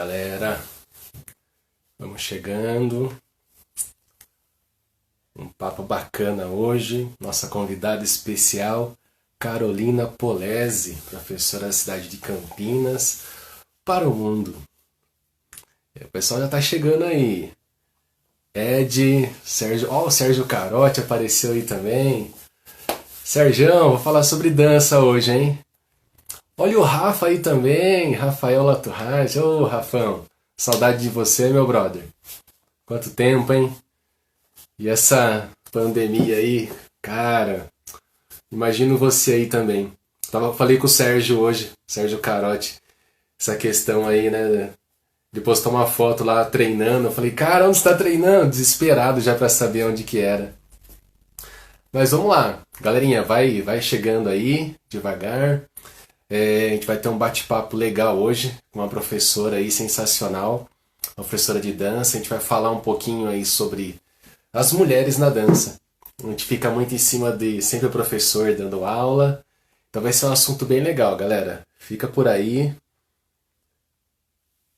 galera, vamos chegando. Um papo bacana hoje. Nossa convidada especial, Carolina Polezi, professora da cidade de Campinas, para o mundo. O pessoal já tá chegando aí. Ed, Sérgio, ó, o Sérgio Carotti apareceu aí também. Serjão, vou falar sobre dança hoje, hein? Olha o Rafa aí também, Rafael Laturrage. Ô, Rafão, saudade de você, meu brother. Quanto tempo, hein? E essa pandemia aí, cara, imagino você aí também. Falei com o Sérgio hoje, Sérgio Carotti, essa questão aí, né? De postar uma foto lá treinando. Eu falei, cara, onde você tá treinando? Desesperado já pra saber onde que era. Mas vamos lá, galerinha, vai chegando aí, devagar. A gente vai ter um bate-papo legal hoje com uma professora aí sensacional, uma professora de dança. A gente vai falar um pouquinho aí sobre as mulheres na dança. A gente fica muito em cima de sempre o professor dando aula. Então vai ser um assunto bem legal, galera. Fica por aí.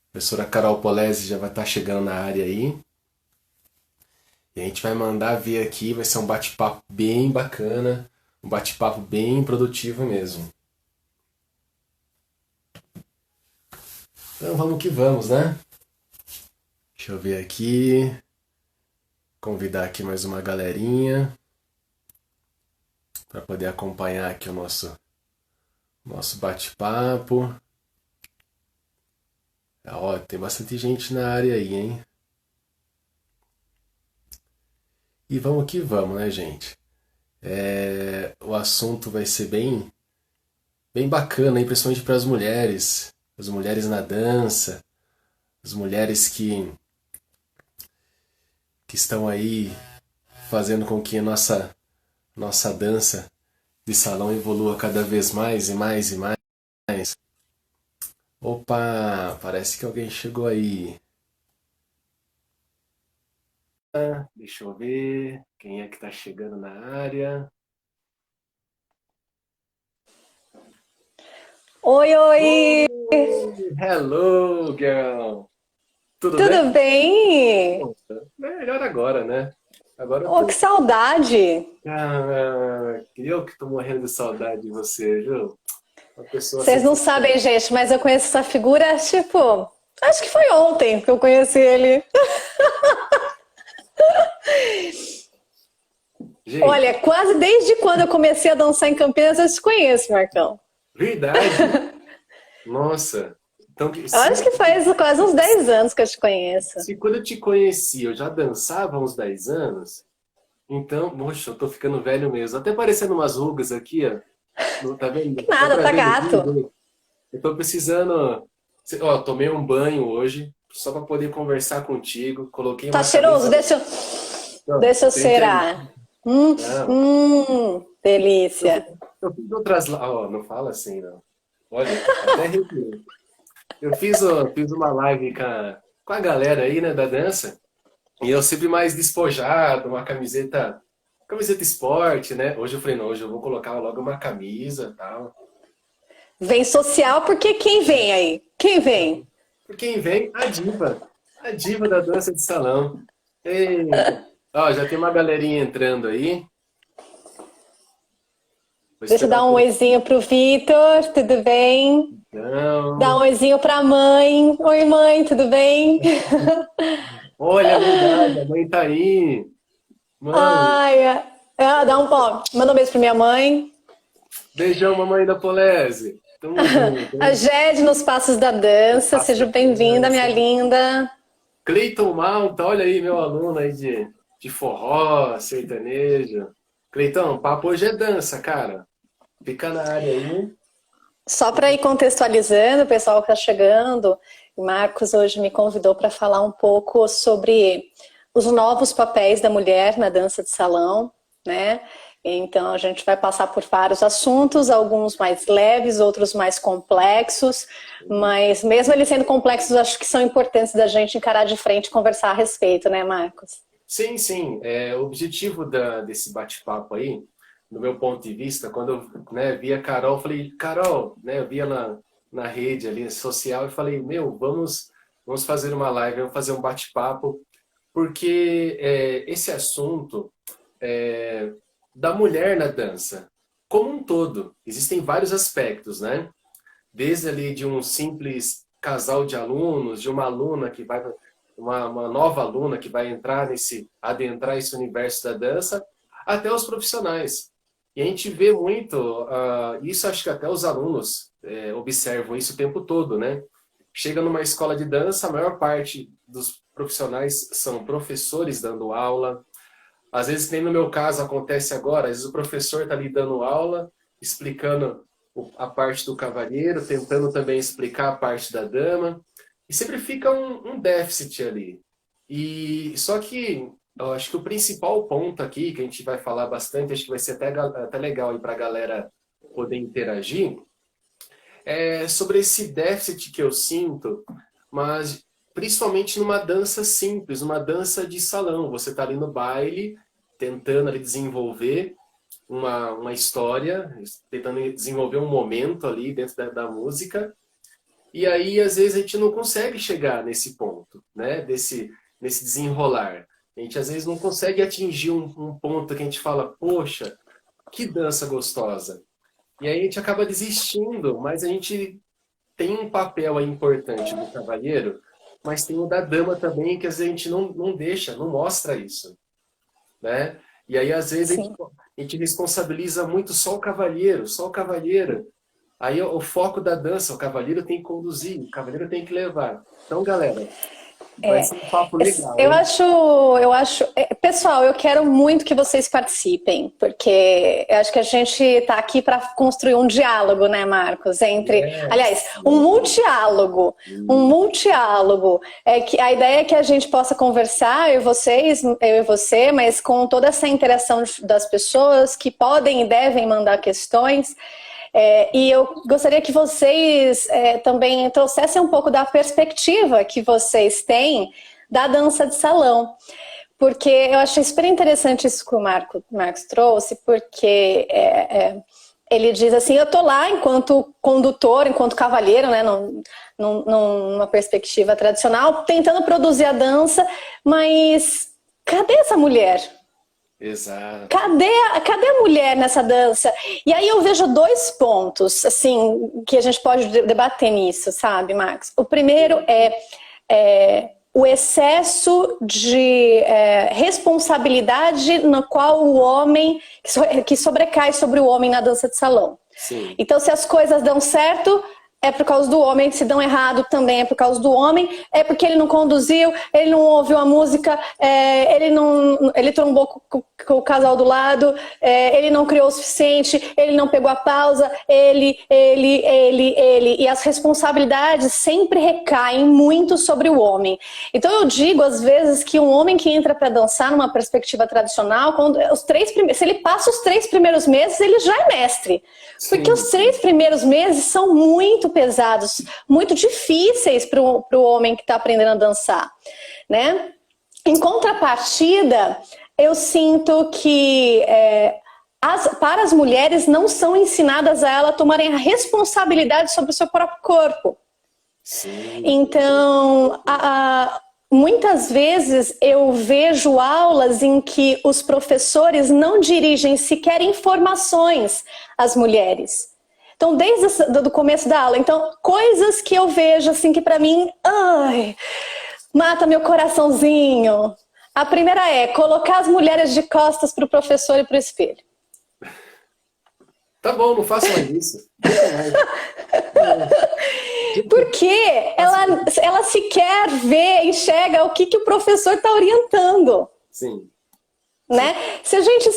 A professora Carol Polezi já vai estar chegando na área aí. E a gente vai mandar ver aqui, vai ser um bate-papo bem bacana, um bate-papo bem produtivo mesmo. Então vamos que vamos, né? Deixa eu ver aqui. Convidar aqui mais uma galerinha para poder acompanhar aqui o nosso bate-papo. Ó, tem bastante gente na área aí, hein? E vamos que vamos, né, gente? O assunto vai ser bem bacana, hein? Principalmente para as mulheres na dança, as mulheres que estão aí fazendo com que a nossa dança de salão evolua cada vez mais e mais e mais. Opa, parece que alguém chegou aí. Deixa eu ver quem é que tá chegando na área. Oi, oi! Oi, hello, girl. Tudo bem? Tudo bem? Nossa, melhor agora, né? Agora eu Oh, que tô. saudade! Eu que tô morrendo de saudade de você, viu? Uma pessoa Vocês não sensacional. sabem, gente, mas eu conheço essa figura, tipo, acho que foi ontem que eu conheci ele. Gente, Olha, quase desde quando eu comecei a dançar em Campinas, eu te conheço, Marcão. verdade. Nossa. Então, Eu acho que faz quase uns 10 anos que eu te conheço. se quando eu te conheci eu já dançava há uns 10 anos, então, poxa, eu tô ficando velho mesmo. Até parecendo umas rugas aqui, ó. Tá vendo? Que Dá nada, pra tá ver no gato. vídeo? Eu tô precisando. Ó, tomei um banho hoje, só pra poder conversar contigo. Coloquei Tá uma cheiroso? camisa. Deixa eu Sente aí. cheirar. Não, eu, Delícia. eu fiz outras. Ó, não fala assim, não. Olha, até arrepiei. Fiz uma live com a galera aí, né, da dança. E eu sempre mais despojado, uma camiseta esporte, né? Hoje eu falei, não, hoje eu vou colocar logo uma camisa e tal. Vem social porque quem vem aí? Quem vem? Por quem vem? A diva da dança de salão. Eita. Ó, já tem uma galerinha entrando aí. Vou Deixa eu esperar dar um um pouco. oizinho pro Vitor, tudo bem? Dá um Não. oizinho pra mãe. Oi, mãe, tudo bem? Olha, é verdade, a mãe tá aí. Mãe, Ai, dá um ó, manda um beijo pra minha mãe. beijão, mamãe da Polese. Tamo junto, A hein? Jade nos Passos da Eu Dança, faço seja da bem-vinda, minha criança. linda. Cleiton Malta, olha aí, meu aluno aí de forró, sertanejo. Cleitão, papo hoje é dança, cara. Fica na área aí. Só para ir contextualizando, o pessoal que está chegando, o Marcos hoje me convidou para falar um pouco sobre os novos papéis da mulher na dança de salão, né? Então a gente vai passar por vários assuntos, alguns mais leves, outros mais complexos, mas mesmo eles sendo complexos, acho que são importantes da gente encarar de frente e conversar a respeito, né, Marcos? Sim, sim. O objetivo desse bate-papo aí, do meu ponto de vista, quando eu, né, vi a Carol, falei, Carol, né, eu vi ela na rede ali social e falei, meu, vamos. vamos fazer uma live, vamos fazer um bate-papo, porque esse assunto da mulher na dança, como um todo, existem vários aspectos, né? Desde ali de um simples casal de alunos, de uma aluna que vai, uma nova aluna que vai adentrar esse universo da dança, até os profissionais. E a gente vê muito, isso acho que até os alunos observam isso o tempo todo, né? Chega numa escola de dança, a maior parte dos profissionais são professores dando aula. Às vezes, nem no meu caso acontece agora, às vezes o professor está ali dando aula, explicando a parte do cavalheiro, tentando também explicar a parte da dama, e sempre fica um déficit ali. E só que eu acho que o principal ponto aqui, que a gente vai falar bastante, acho que vai ser até legal para a galera poder interagir, é sobre esse déficit que eu sinto, mas principalmente numa dança simples, uma dança de salão. Você está ali no baile, tentando ali desenvolver uma história, tentando desenvolver um momento ali dentro da música, e aí às vezes a gente não consegue chegar nesse ponto, né? Nesse desenrolar. A gente às vezes não consegue atingir um ponto que a gente fala, poxa, que dança gostosa. E aí a gente acaba desistindo, mas a gente tem um papel aí importante do cavalheiro, mas tem o da dama também, que às vezes a gente não deixa, não mostra isso, né? E aí às vezes Sim. a gente responsabiliza muito só o cavalheiro, só o cavalheiro. Aí o foco da dança, o cavalheiro tem que conduzir, o cavalheiro tem que levar. Então, galera, vai ser um papo legal, Eu hein? acho, pessoal, eu quero muito que vocês participem, porque eu acho que a gente está aqui para construir um diálogo, né, Marcos? Aliás, Yes. um multiálogo. É que a ideia é que a gente possa conversar, eu e você, mas com toda essa interação das pessoas que podem e devem mandar questões. E eu gostaria que vocês também trouxessem um pouco da perspectiva que vocês têm da dança de salão. Porque eu achei super interessante isso que o Marcos trouxe, porque ele diz assim, eu tô lá enquanto condutor, enquanto cavalheiro, né, numa perspectiva tradicional, tentando produzir a dança, mas cadê essa mulher? Exato. Cadê a mulher nessa dança? E aí eu vejo dois pontos, assim, que a gente pode debater nisso, sabe, Max? O primeiro é o excesso de responsabilidade no qual o homem, que sobrecai sobre o homem na dança de salão. Sim. Então, se as coisas dão certo, é por causa do homem, se dão errado também é por causa do homem, é porque ele não conduziu, ele não ouviu a música, ele trombou com o casal do lado, ele não criou o suficiente, ele não pegou a pausa, ele, e as responsabilidades sempre recaem muito sobre o homem. Então eu digo às vezes que um homem que entra para dançar numa perspectiva tradicional, se ele passa os 3 primeiros meses, ele já é mestre. Porque os 3 primeiros meses são muito pesados, muito difíceis para o homem que está aprendendo a dançar, né? Em contrapartida, eu sinto que para as mulheres não são ensinadas a ela tomarem a responsabilidade sobre o seu próprio corpo. Sim. Então, muitas vezes eu vejo aulas em que os professores não dirigem sequer informações às mulheres. Então, desde o começo da aula, então, coisas que eu vejo assim que para mim, mata meu coraçãozinho. A primeira é colocar as mulheres de costas para o professor e para o espelho. Tá bom, não faça mais isso. Porque ela sequer enxerga o que o professor está orientando. Sim. Né? Se a gente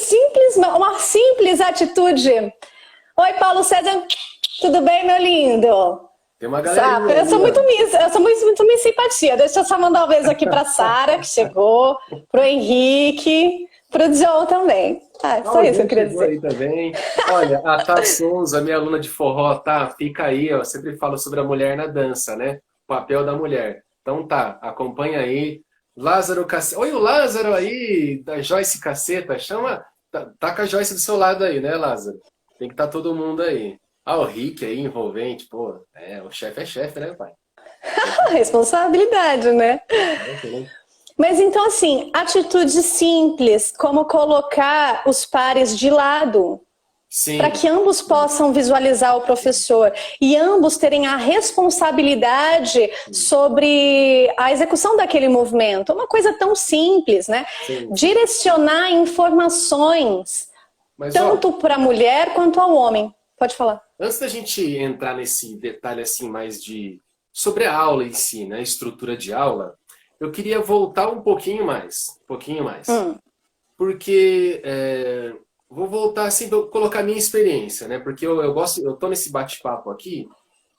uma simples atitude. Oi, Paulo César, tudo bem, meu lindo? Tem uma galera. Eu sou muito simpatia. Deixa eu só mandar um beijo aqui pra Sara, que chegou, pro Henrique, pro John também. Só isso que eu queria dizer. Aí também. Olha, a Tá Souza, minha aluna de forró, tá? Fica aí, ó. Sempre falo sobre a mulher na dança, né? O papel da mulher. Então tá, acompanha aí. Lázaro Caceta. Oi, o Lázaro aí, da Joyce Caceta. Chama. Tá com a Joyce do seu lado aí, né, Lázaro? Tem que estar todo mundo aí. O Rick aí, envolvente, pô. O chefe é chefe, né, pai? Responsabilidade, né? Né? Mas então, assim, atitudes simples, como colocar os pares de lado, para Sim, que ambos possam visualizar o professor e ambos terem a responsabilidade sobre a execução daquele movimento. Uma coisa tão simples, né? sim, sim. Direcionar informações Mas, ó, tanto para a mulher quanto ao homem. Pode falar. antes da gente entrar nesse detalhe assim mais de sobre a aula em si, né, a estrutura de aula, eu queria voltar um pouquinho mais, Hum, porque vou voltar assim, vou colocar a minha experiência, né, porque eu gosto, eu tô nesse bate-papo aqui,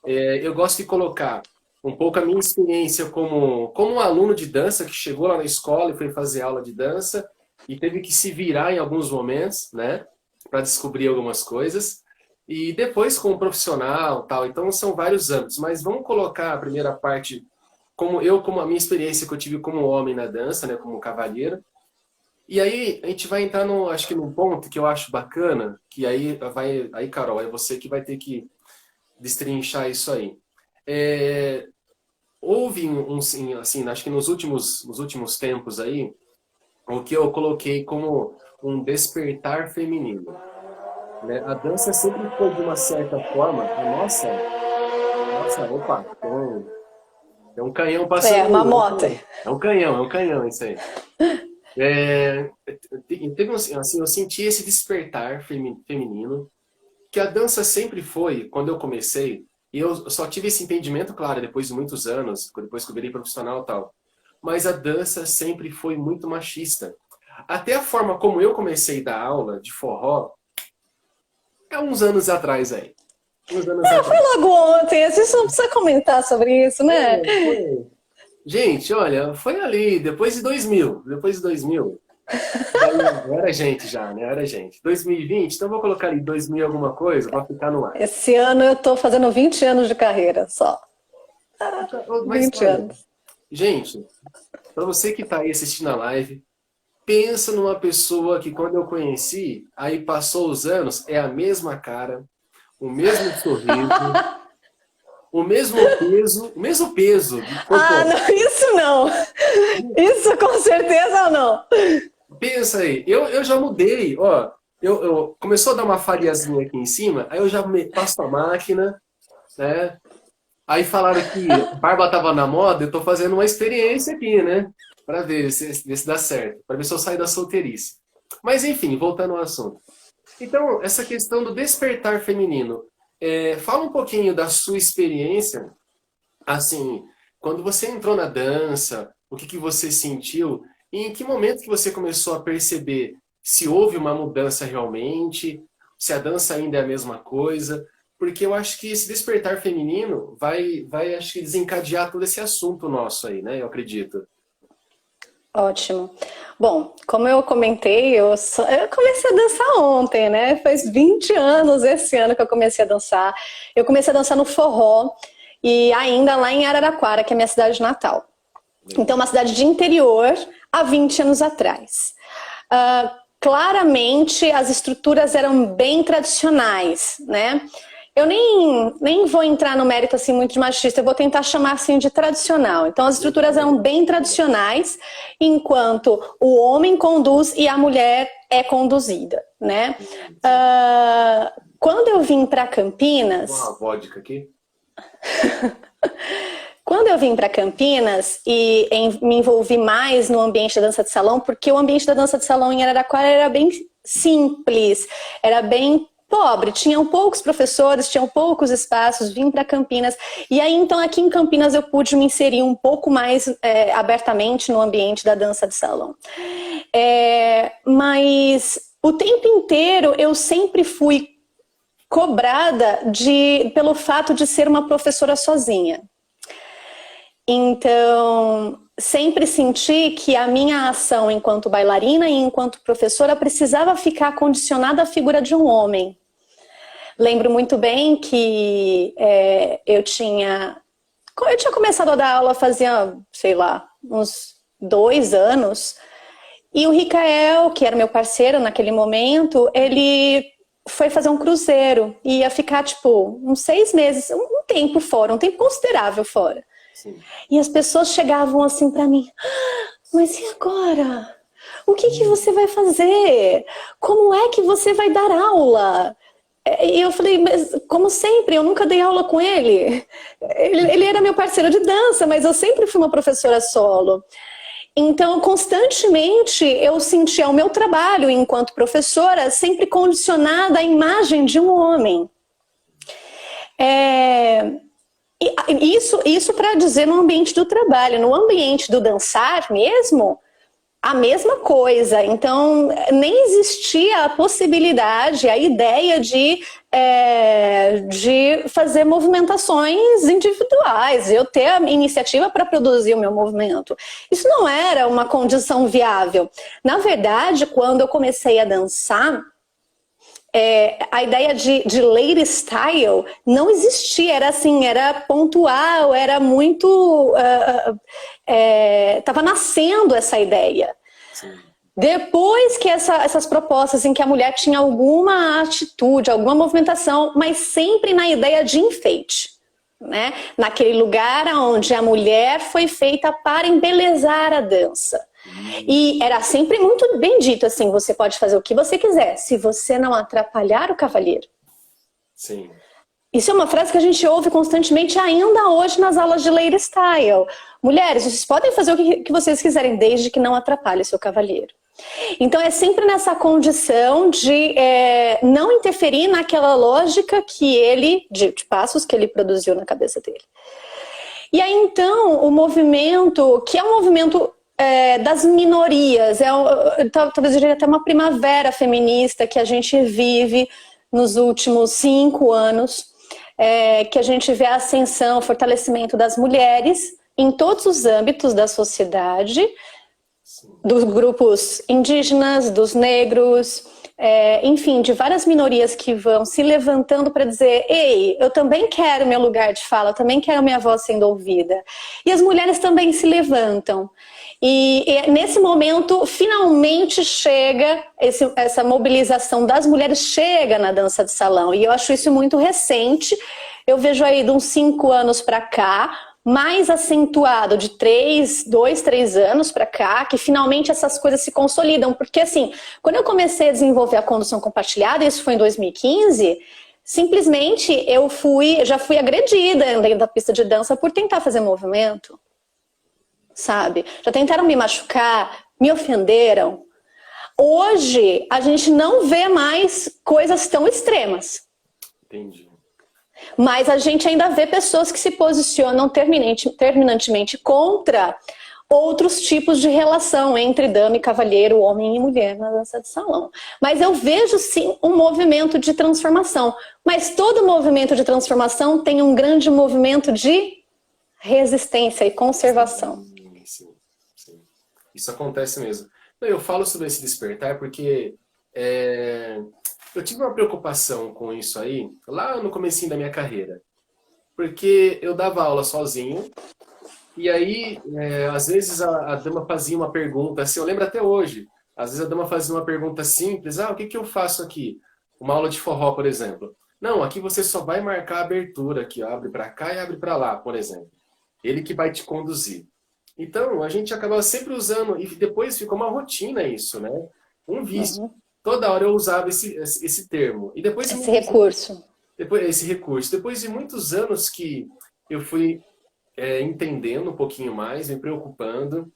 eu gosto de colocar um pouco a minha experiência como um aluno de dança que chegou lá na escola e foi fazer aula de dança e teve que se virar em alguns momentos, né, para descobrir algumas coisas. E depois com o profissional, tal. Então são vários âmbitos, mas vamos colocar a primeira parte como a minha experiência que eu tive como homem na dança, né, como cavalheiro. E aí a gente vai entrar no, acho que num ponto que eu acho bacana, que aí Carol, é você que vai ter que destrinchar isso aí. É, houve assim, acho que nos últimos tempos aí, o que eu coloquei como um despertar feminino, né? A dança sempre foi de uma certa forma, opa, tem um canhão passando uma aí, moto. é um canhão isso aí. Teve assim, eu senti esse despertar feminino, que a dança sempre foi, quando eu comecei, e eu só tive esse entendimento, claro, depois de muitos anos, depois que eu virei profissional e tal, mas a dança sempre foi muito machista. Até a forma como eu comecei a dar aula de forró, é uns anos atrás aí. Uns anos Foi atrás. logo ontem, a gente não precisa comentar sobre isso, né? Foi. Gente, olha, foi ali, depois de 2000. Depois de 2000. Daí, era gente já, né? Era gente. 2020, então vou colocar ali 2000 alguma coisa para ficar no ar. Esse ano eu tô fazendo 20 anos de carreira, só. Mas 20 olha, anos. gente, para você que está aí assistindo a live, pensa numa pessoa que quando eu conheci, aí passou os anos, é a mesma cara, o mesmo sorriso, o mesmo peso Ah, corporal. não, isso não. Isso com certeza não. Pensa aí, eu já mudei, ó. Começou a dar uma falhazinha aqui em cima, aí eu já passo a máquina, né? Aí falaram que barba tava na moda, eu tô fazendo uma experiência aqui, né? Pra ver se dá certo, pra ver se eu saio da solteirice. Mas enfim, voltando ao assunto. Então, essa questão do despertar feminino, fala um pouquinho da sua experiência, assim, quando você entrou na dança, o que você sentiu e em que momento que você começou a perceber se houve uma mudança realmente, se a dança ainda é a mesma coisa, porque eu acho que esse despertar feminino vai acho que desencadear todo esse assunto nosso aí, né? Eu acredito. Ótimo. Bom, como eu comentei, eu comecei a dançar ontem, né? Faz 20 anos esse ano que eu comecei a dançar. Eu comecei a dançar no forró e ainda lá em Araraquara, que é minha cidade natal. Então, uma cidade de interior há 20 anos atrás. Claramente, as estruturas eram bem tradicionais, né? Eu nem vou entrar no mérito assim muito de machista, eu vou tentar chamar assim de tradicional. Então, as estruturas eram bem tradicionais, enquanto o homem conduz e a mulher é conduzida, né? Quando eu vim para Campinas, Uma vodka aqui. Quando eu vim para Campinas e me envolvi mais no ambiente da dança de salão, porque o ambiente da dança de salão em Araraquara era bem simples, era bem pobre, tinham poucos professores, tinham poucos espaços, vim para Campinas. E aí, então, aqui em Campinas eu pude me inserir um pouco mais abertamente no ambiente da dança de salão. Mas o tempo inteiro eu sempre fui cobrada pelo fato de ser uma professora sozinha. Então, sempre senti que a minha ação enquanto bailarina e enquanto professora precisava ficar condicionada à figura de um homem. Lembro muito bem que eu tinha começado a dar aula fazia, sei lá, uns 2 anos, e o Ricael, que era meu parceiro naquele momento, ele foi fazer um cruzeiro e ia ficar, tipo, uns 6 meses, um tempo fora, um tempo considerável fora. Sim. E as pessoas chegavam assim para mim, mas e agora? O que você vai fazer? Como é que você vai dar aula? E eu falei, mas como sempre, eu nunca dei aula com ele. Ele era meu parceiro de dança, mas eu sempre fui uma professora solo. Então, constantemente, eu sentia o meu trabalho enquanto professora sempre condicionada à imagem de um homem. Isso para dizer no ambiente do trabalho. No ambiente do dançar mesmo, a mesma coisa. Então, nem existia a possibilidade, a ideia de fazer movimentações individuais, eu ter a iniciativa para produzir o meu movimento. Isso não era uma condição viável. Na verdade, quando eu comecei a dançar, a ideia de lady style não existia, era assim, era pontual, era muito... Estava nascendo essa ideia. Sim. Depois que essas propostas em que a mulher tinha alguma atitude, alguma movimentação, mas sempre na ideia de enfeite, né? Naquele lugar onde a mulher foi feita para embelezar a dança. E era sempre muito bem dito assim, você pode fazer o que você quiser, se você não atrapalhar o cavalheiro. Sim. Isso é uma frase que a gente ouve constantemente ainda hoje nas aulas de Lady Style. Mulheres, vocês podem fazer o que vocês quiserem, desde que não atrapalhe o seu cavalheiro. Então é sempre nessa condição de não interferir naquela lógica que ele, de passos que ele produziu na cabeça dele. E aí então o movimento, que é um movimento das minorias, talvez eu diria até uma primavera feminista que a gente vive nos últimos 5 anos, que a gente vê a ascensão, o fortalecimento das mulheres em todos os âmbitos da sociedade, dos grupos indígenas, dos negros, enfim, de várias minorias que vão se levantando para dizer, ei, eu também quero meu lugar de fala, eu também quero minha voz sendo ouvida. E as mulheres também se levantam. E nesse momento, finalmente chega, essa mobilização das mulheres chega na dança de salão. E eu acho isso muito recente. Eu vejo aí de uns 5 anos para cá, mais acentuado de 2, 3 anos para cá, que finalmente essas coisas se consolidam. Porque assim, quando eu comecei a desenvolver a condução compartilhada, isso foi em 2015, simplesmente já fui agredida dentro da pista de dança por tentar fazer movimento. Sabe? Já tentaram me machucar, me ofenderam. Hoje, a gente não vê mais coisas tão extremas. Entendi. Mas a gente ainda vê pessoas que se posicionam terminantemente contra outros tipos de relação entre dama e cavalheiro, homem e mulher na dança de salão. Mas eu vejo sim um movimento de transformação. Mas todo movimento de transformação tem um grande movimento de resistência e conservação. Sim. Isso acontece mesmo. Eu falo sobre esse despertar porque eu tive uma preocupação com isso aí lá no comecinho da minha carreira. Porque eu dava aula sozinho e aí, às vezes a dama fazia uma pergunta assim, eu lembro até hoje. Às vezes a dama fazia uma pergunta simples, o que eu faço aqui? Uma aula de forró, por exemplo. Não, aqui você só vai marcar a abertura aqui, ó, abre para cá e abre para lá, por exemplo. Ele que vai te conduzir. Então, a gente acabava sempre usando, e depois ficou uma rotina isso, né? Um vício. Uhum. Toda hora eu usava esse termo. E depois Esse recurso. Esse recurso. Depois de muitos anos que eu fui entendendo um pouquinho mais, me preocupando.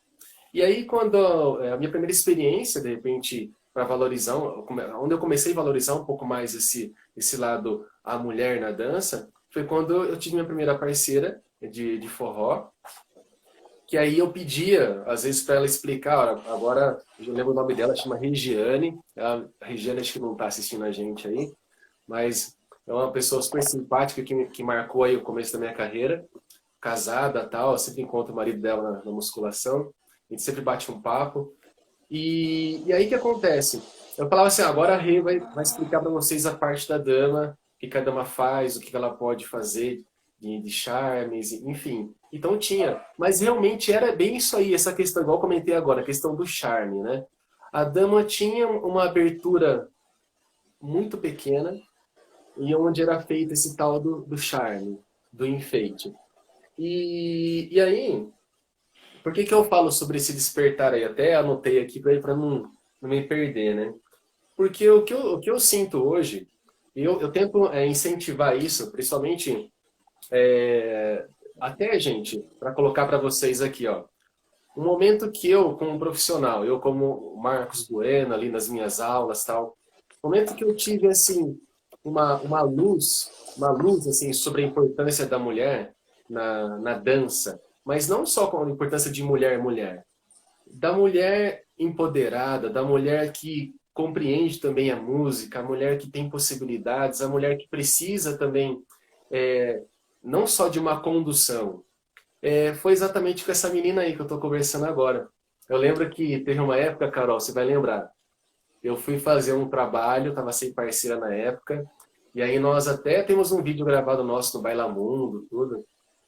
E aí, quando a minha primeira experiência, de repente, para valorizar, onde eu comecei a valorizar um pouco mais esse lado, a mulher na dança, foi quando eu tive minha primeira parceira de forró, que aí eu pedia, às vezes, para ela explicar, agora, eu lembro o nome dela, chama Regiane, a Regiane acho que não está assistindo a gente aí, mas é uma pessoa super simpática que marcou aí o começo da minha carreira, casada tal, eu sempre encontro o marido dela na musculação, a gente sempre bate um papo, e aí o que acontece? Eu falava assim, agora a Rê vai explicar para vocês a parte da dama, o que a dama faz, o que ela pode fazer de charmes, enfim. Então tinha, mas realmente era bem isso aí, essa questão, igual eu comentei agora, a questão do charme, né? A dama tinha uma abertura muito pequena e onde era feito esse tal do charme, do enfeite. E aí, por que que eu falo sobre esse despertar aí? Até anotei aqui para não me perder, né? Porque o que eu sinto hoje, eu tento incentivar isso, principalmente, até, gente, para colocar para vocês aqui, ó. Um momento que eu, como profissional, eu como Marcos Bueno, ali nas minhas aulas tal, um momento que eu tive, assim, uma luz, assim, sobre a importância da mulher na dança, mas não só com a importância de mulher, da mulher empoderada, da mulher que compreende também a música, a mulher que tem possibilidades, a mulher que precisa também, é, não só de uma condução, foi exatamente com essa menina aí que eu tô conversando agora. Eu lembro que teve uma época, Carol, você vai lembrar. Eu fui fazer um trabalho, tava sem parceira na época, e aí nós até temos um vídeo gravado nosso no Baila Mundo, tudo.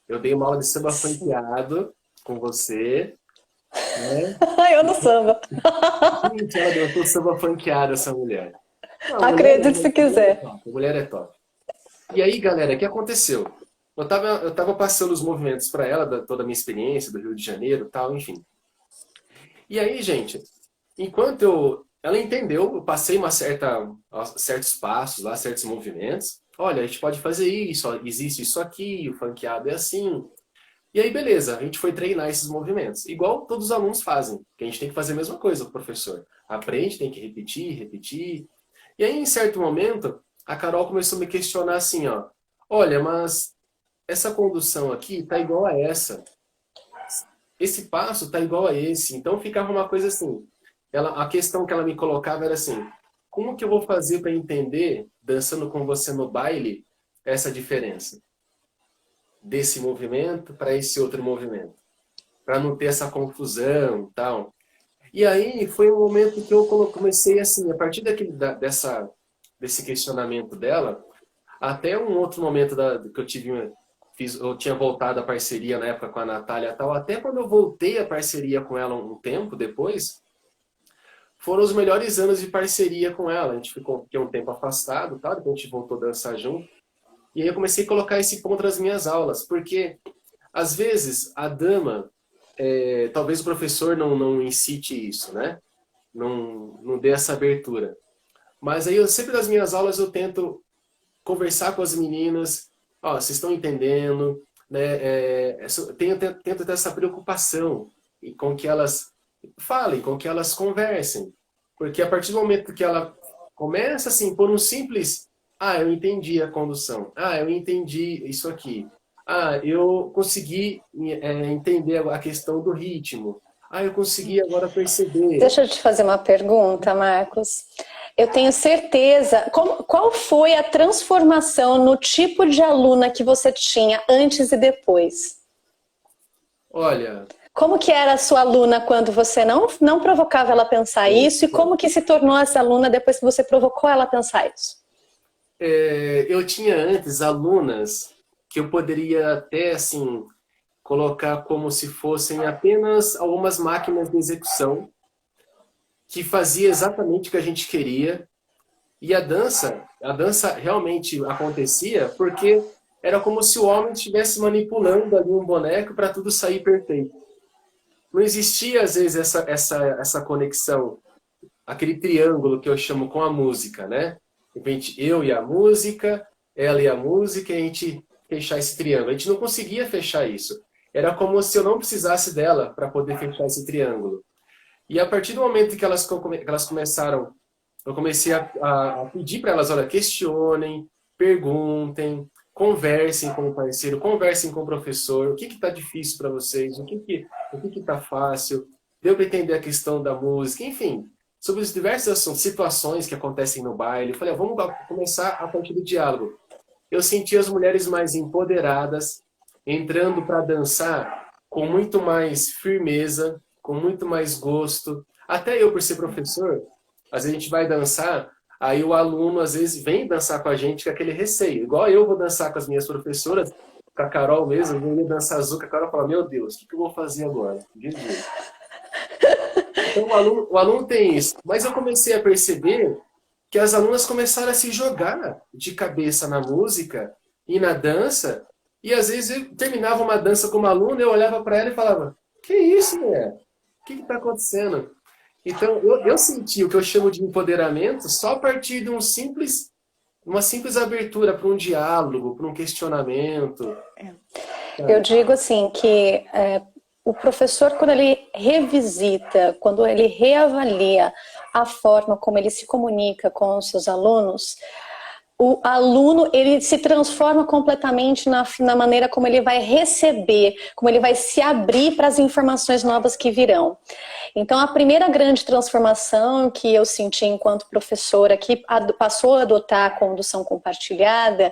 Eu dei uma aula de samba Sim. funkeado com você, né? Eu no samba. Gente, ela dançou samba funkeado, essa mulher. Não, Acredite se mulher é quiser. top, a mulher é top. E aí, galera, o que aconteceu? Eu tava passando os movimentos para ela, toda a minha experiência do Rio de Janeiro, tal, enfim. E aí, gente, ela entendeu, eu passei certos passos lá, certos movimentos. Olha, a gente pode fazer isso, ó, existe isso aqui, o funkeado é assim. E aí, beleza, a gente foi treinar esses movimentos. Igual todos os alunos fazem, que a gente tem que fazer a mesma coisa, o professor. Aprende, tem que repetir, repetir. E aí, em certo momento, a Carol começou a me questionar assim, ó. Olha, mas essa condução aqui tá igual a essa. Esse passo tá igual a esse. Então ficava uma coisa assim. A questão que ela me colocava era assim: como que eu vou fazer para entender, dançando com você no baile, essa diferença desse movimento para esse outro movimento? Para não ter essa confusão e tal. E aí foi um momento que eu comecei assim, a partir desse questionamento dela, até um outro momento que eu tive, eu tinha voltado a parceria na época com a Natália e tal, até quando eu voltei a parceria com ela um tempo depois, foram os melhores anos de parceria com ela. A gente fiquei um tempo afastado, tal, depois a gente voltou a dançar junto. E aí eu comecei a colocar esse ponto nas minhas aulas, porque às vezes a dama, talvez o professor não incite isso, né? Não dê essa abertura. Mas aí eu sempre nas minhas aulas eu tento conversar com as meninas, ó, vocês estão entendendo, né? Tento ter essa preocupação e com que elas falem, com que elas conversem. Porque a partir do momento que ela começa assim, por um simples, eu entendi a condução, eu entendi isso aqui, eu consegui entender a questão do ritmo, eu consegui agora perceber. Deixa eu te fazer uma pergunta, Marcos. Eu tenho certeza. Qual foi a transformação no tipo de aluna que você tinha antes e depois? Olha, Como que era a sua aluna quando você não provocava ela a pensar isso? E como que se tornou essa aluna depois que você provocou ela a pensar isso? eu tinha antes alunas que eu poderia até assim colocar como se fossem apenas algumas máquinas de execução que fazia exatamente o que a gente queria. E a dança realmente acontecia porque era como se o homem estivesse manipulando ali um boneco para tudo sair perfeito. Não existia, às vezes, essa conexão, aquele triângulo que eu chamo com a música, né? De repente, eu e a música, ela e a música, e a gente fechar esse triângulo. A gente não conseguia fechar isso. Era como se eu não precisasse dela para poder fechar esse triângulo. E a partir do momento que elas começaram, eu comecei a pedir para elas, olha, questionem, perguntem, conversem com o parceiro, conversem com o professor, o que está difícil para vocês, o que está fácil, deu para entender a questão da música, enfim, sobre os diversos assuntos, situações que acontecem no baile. Eu falei, vamos começar a partir do diálogo. Eu senti as mulheres mais empoderadas, entrando para dançar com muito mais firmeza, com muito mais gosto. Até eu, por ser professor, às vezes a gente vai dançar, aí o aluno às vezes vem dançar com a gente com aquele receio. Igual eu vou dançar com as minhas professoras, com a Carol mesmo, eu ia dançar azul, com a Carol fala, meu Deus, o que eu vou fazer agora? Jesus. Então o aluno tem isso. Mas eu comecei a perceber que as alunas começaram a se jogar de cabeça na música e na dança, E às vezes eu terminava uma dança com uma aluna, eu olhava para ela e falava, que isso, mulher? O que está acontecendo? Então, eu senti o que eu chamo de empoderamento só a partir de uma simples abertura para um diálogo, para um questionamento. Eu Sabe? digo assim que o professor, quando ele revisita, quando ele reavalia a forma como ele se comunica com os seus alunos, o aluno ele se transforma completamente na maneira como ele vai receber, como ele vai se abrir para as informações novas que virão. Então, a primeira grande transformação que eu senti enquanto professora que passou a adotar a condução compartilhada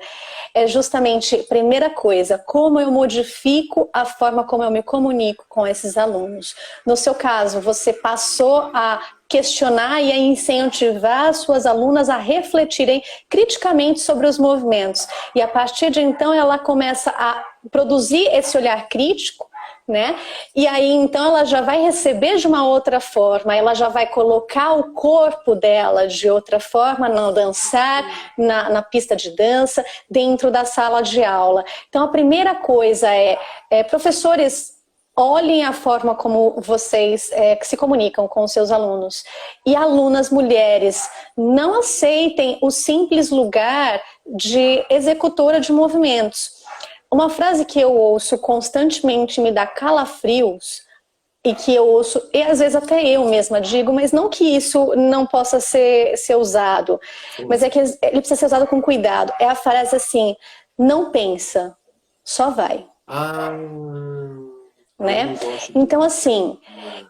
é justamente, primeira coisa, como eu modifico a forma como eu me comunico com esses alunos. No seu caso, você passou a questionar e a incentivar as suas alunas a refletirem criticamente sobre os movimentos. E a partir de então ela começa a produzir esse olhar crítico, né? E aí então ela já vai receber de uma outra forma, ela já vai colocar o corpo dela de outra forma, no dançar, na pista de dança, dentro da sala de aula. Então a primeira coisa professores, olhem a forma como vocês se comunicam com os seus alunos. E alunas mulheres, não aceitem o simples lugar de executora de movimentos. Uma frase que eu ouço constantemente me dá calafrios, e que eu ouço, e às vezes até eu mesma digo, mas não que isso não possa ser usado, mas é que ele precisa ser usado com cuidado. É a frase assim, não pensa, só vai. Ah, eu Né? não gosto Então, disso. assim,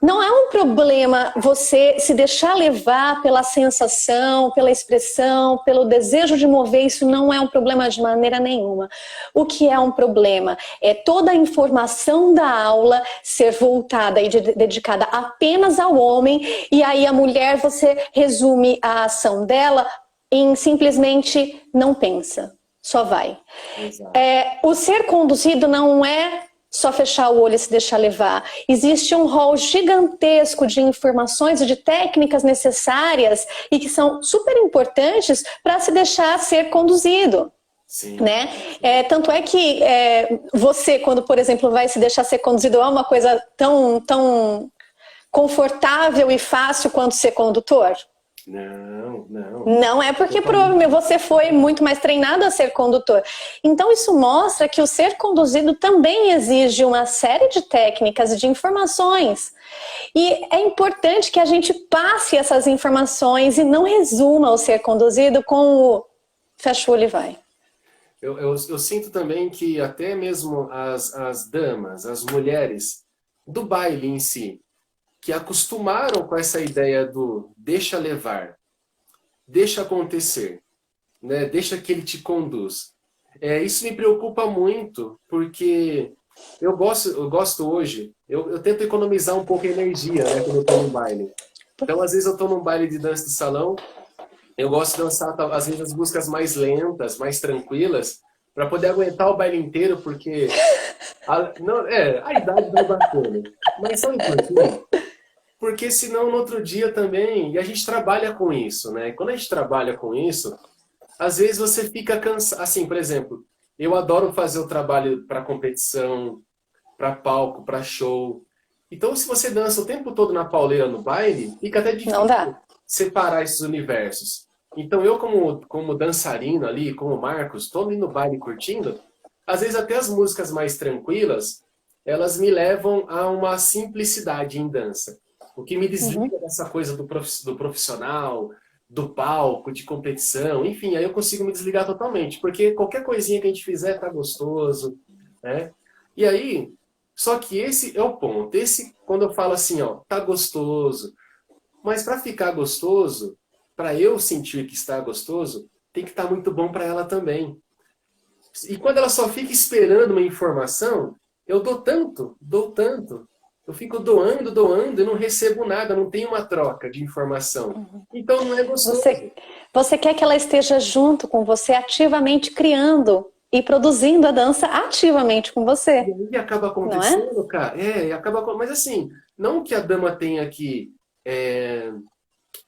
não é um problema você se deixar levar pela sensação, pela expressão, pelo desejo de mover, isso não é um problema de maneira nenhuma. O que é um problema é toda a informação da aula ser voltada e dedicada apenas ao homem, e aí a mulher, você resume a ação dela em simplesmente não pensa, só vai. Exato. O ser conduzido não é só fechar o olho e se deixar levar. Existe um rol gigantesco de informações e de técnicas necessárias e que são super importantes para se deixar ser conduzido. Sim. Né? Tanto é que você, quando, por exemplo, vai se deixar ser conduzido, é uma coisa tão confortável e fácil quanto ser condutor? Não, não. Não é porque provavelmente você foi muito mais treinado a ser condutor. Então isso mostra que o ser conduzido também exige uma série de técnicas e de informações. E é importante que a gente passe essas informações e não resuma o ser conduzido com o fecha o olho e vai. Eu sinto também que até mesmo as damas, as mulheres do baile em si, que acostumaram com essa ideia do deixa levar, deixa acontecer, né? Deixa que ele te conduz. Isso me preocupa muito, porque eu gosto hoje, eu tento economizar um pouco a energia, né, quando eu estou no baile. Então, às vezes eu estou num baile de dança de salão, eu gosto de dançar, às vezes, as músicas mais lentas, mais tranquilas, para poder aguentar o baile inteiro, porque a idade vai batendo. Mas sabe por quê? Porque senão no outro dia também, e a gente trabalha com isso, né? Quando a gente trabalha com isso, às vezes você fica cansado. Assim, por exemplo, eu adoro fazer o trabalho para competição, para palco, para show. Então, se você dança o tempo todo na pauleira no baile, fica até Não difícil dá. separar esses universos. Então, eu como dançarino ali, como Marcos, estou ali no baile curtindo, às vezes até as músicas mais tranquilas, elas me levam a uma simplicidade em dança. O que me desliga dessa coisa do profissional, do palco, de competição, enfim, aí eu consigo me desligar totalmente, porque qualquer coisinha que a gente fizer tá gostoso, né? E aí, só que esse é o ponto. Quando eu falo assim, ó, tá gostoso, mas para ficar gostoso, para eu sentir que está gostoso, tem que estar muito bom para ela também. E quando ela só fica esperando uma informação, eu dou tanto. Eu fico doando e não recebo nada, não tem uma troca de informação. Então não é gostoso. Você quer que ela esteja junto com você, ativamente criando e produzindo a dança ativamente com você. E acaba Não é? acontecendo, cara. Mas assim, não que a dama tenha que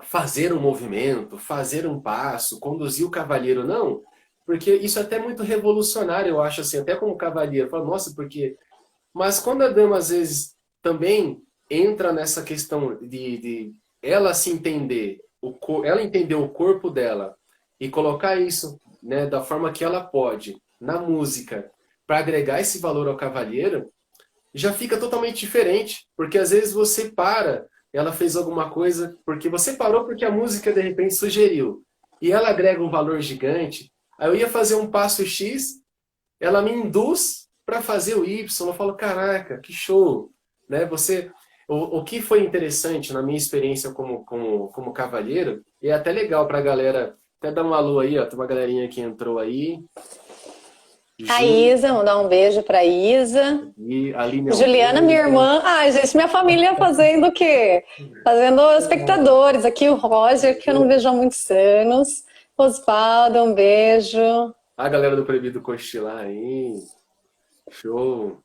fazer um movimento, fazer um passo, conduzir o cavalheiro, não. Porque isso é até muito revolucionário, eu acho assim, até como cavalheiro. Eu falo, nossa, porque... Mas quando a dama, às vezes, também entra nessa questão de ela se entender, ela entender o corpo dela e colocar isso, né, da forma que ela pode, na música, para agregar esse valor ao cavalheiro, já fica totalmente diferente. Porque às vezes você para, ela fez alguma coisa, porque você parou porque a música de repente sugeriu. E ela agrega um valor gigante. Aí eu ia fazer um passo X, ela me induz para fazer o Y. Eu falo, caraca, que show! Né? O que foi interessante na minha experiência como cavalheiro, e é até legal para a galera, até dar um alô aí, ó, tem uma galerinha que entrou aí, A Ju, Isa, mandar um beijo para Isa. e Aline Juliana, minha Almeida. irmã. Ai, gente, minha família fazendo o quê? Fazendo espectadores. Aqui o Roger, que eu não vejo há muitos anos. Osvaldo, um beijo. A galera do Proibido Cochilar aí, show.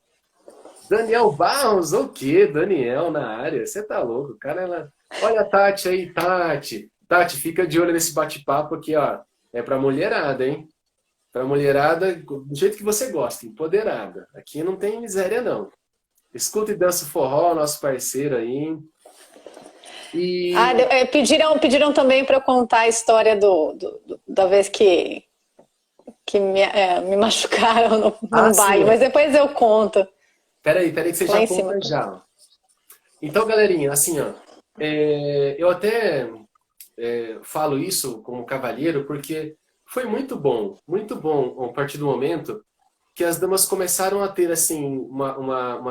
Daniel Barros, o quê? Daniel na área, você tá louco, cara, ela... Olha a Tati aí, Tati. Tati, fica de olho nesse bate-papo aqui, ó. É pra mulherada, hein? Pra mulherada, do jeito que você gosta, empoderada. Aqui não tem miséria, não. Escuta e dança o forró, nosso parceiro aí. Ah, E... pediram também para eu contar a história da vez que me machucaram Ah, num baile, sim. mas depois eu conto. Peraí que você Lá já em cima. conta já. Então, galerinha, assim, ó. Eu até falo isso como cavalheiro porque foi muito bom a partir do momento que as damas começaram a ter assim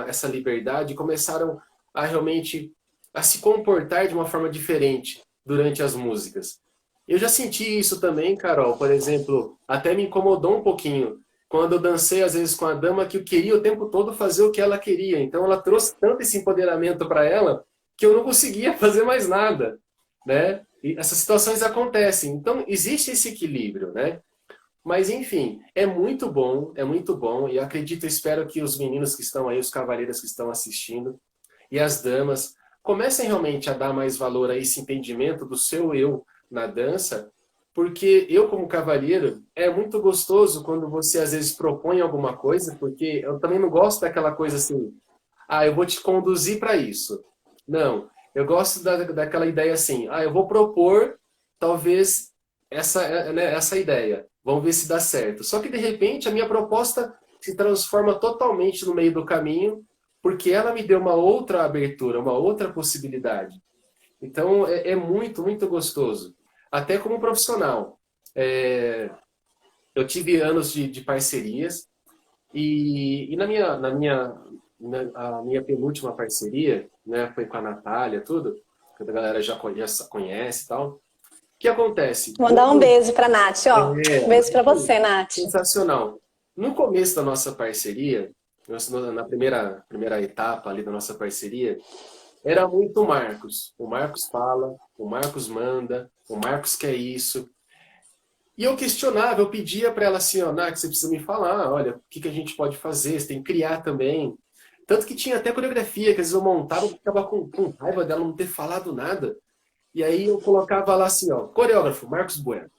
essa liberdade, começaram a realmente a se comportar de uma forma diferente durante as músicas. Eu já senti isso também, Carol, por exemplo, até me incomodou um pouquinho quando eu dancei às vezes com a dama que eu queria o tempo todo fazer o que ela queria. Então ela trouxe tanto esse empoderamento para ela que eu não conseguia fazer mais nada, né? E essas situações acontecem. Então existe esse equilíbrio, né? Mas, enfim, é muito bom, e acredito, espero que os meninos que estão aí, os cavalheiros que estão assistindo, e as damas, comecem realmente a dar mais valor a esse entendimento do seu eu na dança, porque eu, como cavalheiro, é muito gostoso quando você, às vezes, propõe alguma coisa, porque eu também não gosto daquela coisa assim, ah, eu vou te conduzir para isso. Não, eu gosto daquela ideia assim, ah, eu vou propor, talvez, essa ideia. Vamos ver se dá certo. Só que, de repente, a minha proposta se transforma totalmente no meio do caminho, porque ela me deu uma outra abertura, uma outra possibilidade. Então, é muito, muito gostoso. Até como profissional. É, eu tive anos de parcerias, e a minha penúltima parceria, né, foi com a Natália, tudo, que a galera já conhece e tal. O que acontece? Mandar um beijo para Nath, ó. Um beijo para Isso você, Nath. sensacional. No começo da nossa parceria, na primeira etapa ali da nossa parceria, era muito o Marcos. O Marcos fala, o Marcos manda, o Marcos quer isso. E eu questionava, eu pedia para ela assim, ó, Nath, você precisa me falar, olha, o que a gente pode fazer, você tem que criar também. Tanto que tinha até coreografia, que às vezes eu montava, eu ficava com raiva dela não ter falado nada. E aí eu colocava lá assim, ó, coreógrafo, Marcos Bueno.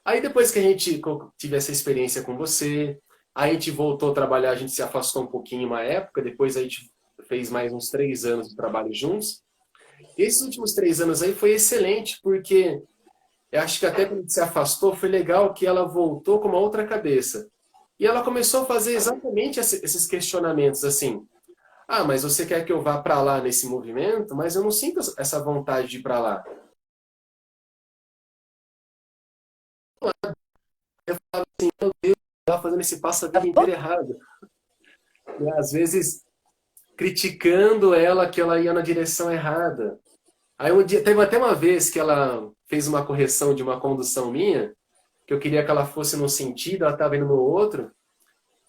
Aí depois que a gente tive essa experiência com você, a gente voltou a trabalhar, a gente se afastou um pouquinho uma época, depois a gente fez mais uns 3 anos de trabalho juntos. Esses últimos 3 anos aí foi excelente, porque eu acho que até quando a gente se afastou, foi legal que ela voltou com uma outra cabeça. E ela começou a fazer exatamente esses questionamentos, assim, ah, mas você quer que eu vá para lá nesse movimento? Mas eu não sinto essa vontade de ir para lá. Eu falo assim, meu Deus, ela fazendo esse passo a vida inteira errado. E às vezes criticando ela que ela ia na direção errada. Aí um dia, teve até uma vez que ela fez uma correção de uma condução minha, que eu queria que ela fosse num sentido, ela estava indo no outro.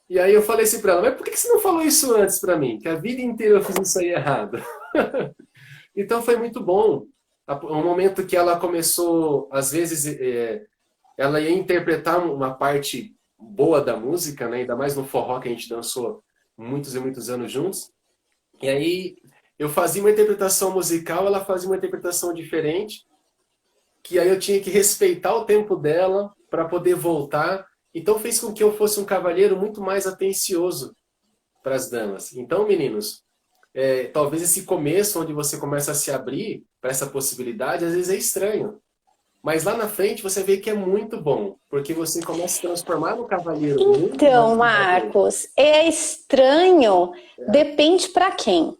E aí eu falei assim para ela, mas por que você não falou isso antes para mim? Que a vida inteira eu fiz isso aí errado. Então foi muito bom. Um momento que ela começou, às vezes, ela ia interpretar uma parte boa da música, né? Ainda mais no forró que a gente dançou muitos e muitos anos juntos. E aí eu fazia uma interpretação musical, ela fazia uma interpretação diferente, que aí eu tinha que respeitar o tempo dela, para poder voltar. Então fez com que eu fosse um cavalheiro muito mais atencioso para as damas. Então, meninos, talvez esse começo, onde você começa a se abrir para essa possibilidade, às vezes é estranho. Mas lá na frente você vê que é muito bom, porque você começa a se transformar num cavalheiro muito mais Então, cavalheiro. Marcos, é estranho, depende para quem.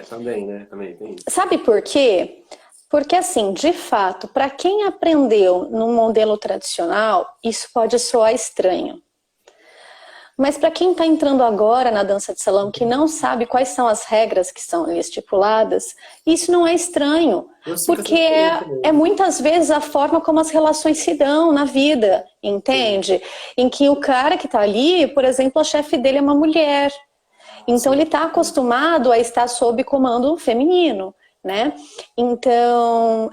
Também, né? Também tem isso. Sabe por quê? Porque, assim, de fato, para quem aprendeu no modelo tradicional, isso pode soar estranho. Mas para quem está entrando agora na dança de salão, que não sabe quais são as regras que são ali estipuladas, isso não é estranho. Eu sinto essa Porque diferença é mesmo. muitas vezes a forma como as relações se dão na vida, Sim, entende? Em que o cara que está ali, por exemplo, a chefe dele é uma mulher. Então ele sim. está acostumado a estar sob comando feminino, né? Então,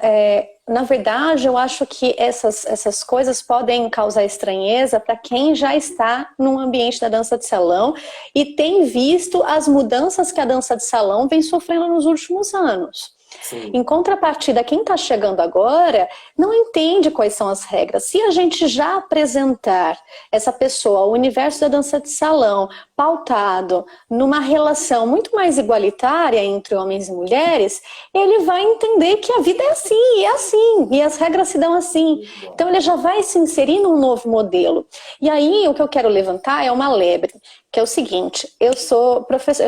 na verdade, eu acho que essas coisas podem causar estranheza para quem já está num ambiente da dança de salão e tem visto as mudanças que a dança de salão vem sofrendo nos últimos anos. Sim. Em contrapartida, quem está chegando agora não entende quais são as regras. Se a gente já apresentar essa pessoa ao universo da dança de salão, pautado numa relação muito mais igualitária entre homens e mulheres, ele vai entender que a vida é assim, e as regras se dão assim. Então ele já vai se inserir num novo modelo. E aí o que eu quero levantar é uma lebre, que é o seguinte: eu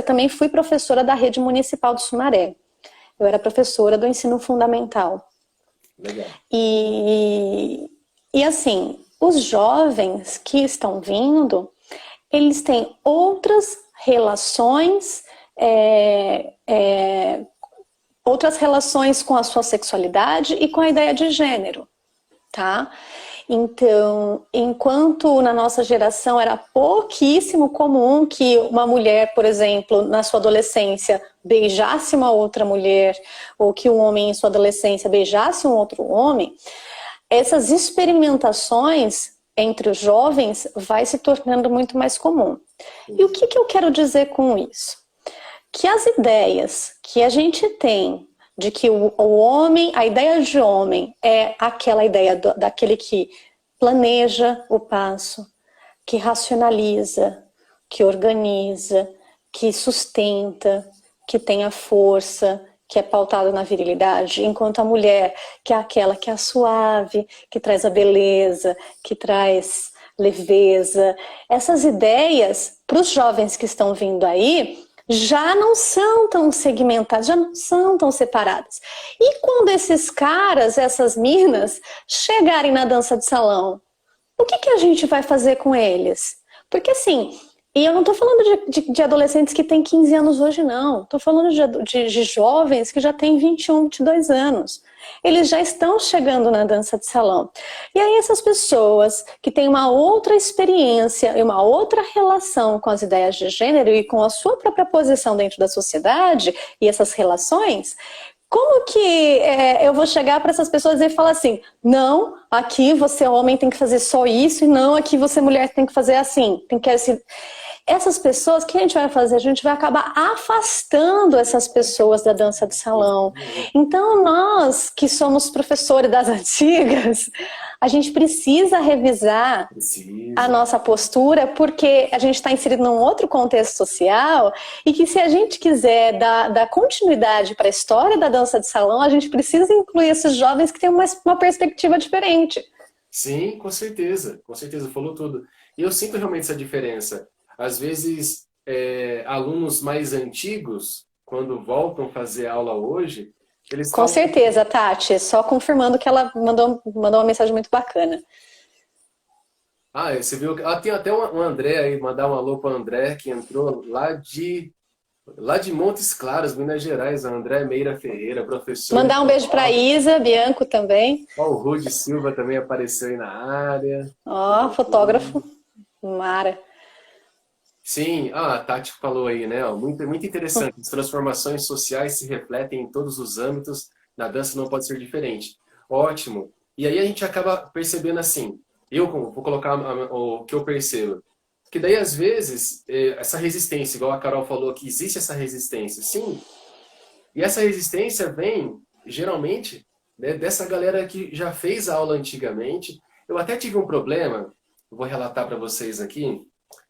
também fui professora da rede municipal do Sumaré. Eu era professora do ensino fundamental. Legal. E assim, os jovens que estão vindo, eles têm outras relações, outras relações com a sua sexualidade e com a ideia de gênero, tá? Então, enquanto na nossa geração era pouquíssimo comum que uma mulher, por exemplo, na sua adolescência beijasse uma outra mulher, ou que um homem em sua adolescência beijasse um outro homem, essas experimentações entre os jovens vai se tornando muito mais comum. E o que eu quero dizer com isso? Que as ideias que a gente tem de que o homem, a ideia de homem é aquela ideia daquele que planeja o passo, que racionaliza, que organiza, que sustenta, que tem a força, que é pautada na virilidade, enquanto a mulher, que é aquela que é suave, que traz a beleza, que traz leveza. Essas ideias, para os jovens que estão vindo aí, já não são tão segmentadas, já não são tão separadas. E quando esses caras, essas minas, chegarem na dança de salão, o que a gente vai fazer com eles? Porque assim, e eu não estou falando de adolescentes que têm 15 anos hoje, não. Estou falando de jovens que já têm 21, 22 anos. Eles já estão chegando na dança de salão. E aí essas pessoas que têm uma outra experiência e uma outra relação com as ideias de gênero e com a sua própria posição dentro da sociedade e essas relações, como que eu vou chegar para essas pessoas e falar assim, não, aqui você homem tem que fazer só isso, e não, aqui você mulher tem que fazer assim, tem que assim. Essas pessoas, o que a gente vai fazer? A gente vai acabar afastando essas pessoas da dança de salão. Então nós, que somos professores das antigas, a gente precisa revisar a Precisa. nossa postura, porque a gente está inserido num outro contexto social e que se a gente quiser dar continuidade para a história da dança de salão, a gente precisa incluir esses jovens que têm uma perspectiva diferente. Sim, com certeza, falou tudo. E eu sinto realmente essa diferença. Às vezes, alunos mais antigos, quando voltam a fazer aula hoje, eles Com falam, certeza, Tati, só confirmando que ela mandou uma mensagem muito bacana. você viu, tem até um André aí, mandar um alô para o André, que entrou lá de Montes Claros, Minas Gerais, o André Meira Ferreira, professor de Mandar um beijo para informática. Isa, Bianco também. Ó, o Rude Silva também apareceu aí na área. Ó, fotógrafo, Mara. Sim, a Tati falou aí, né? Ó, muito interessante. As transformações sociais se refletem em todos os âmbitos, na dança não pode ser diferente. Ótimo. E aí a gente acaba percebendo assim, vou colocar o que eu percebo, que daí às vezes essa resistência, igual a Carol falou, que existe essa resistência, sim, e essa resistência vem geralmente, né, dessa galera que já fez aula antigamente. Eu até tive um problema, vou relatar para vocês aqui.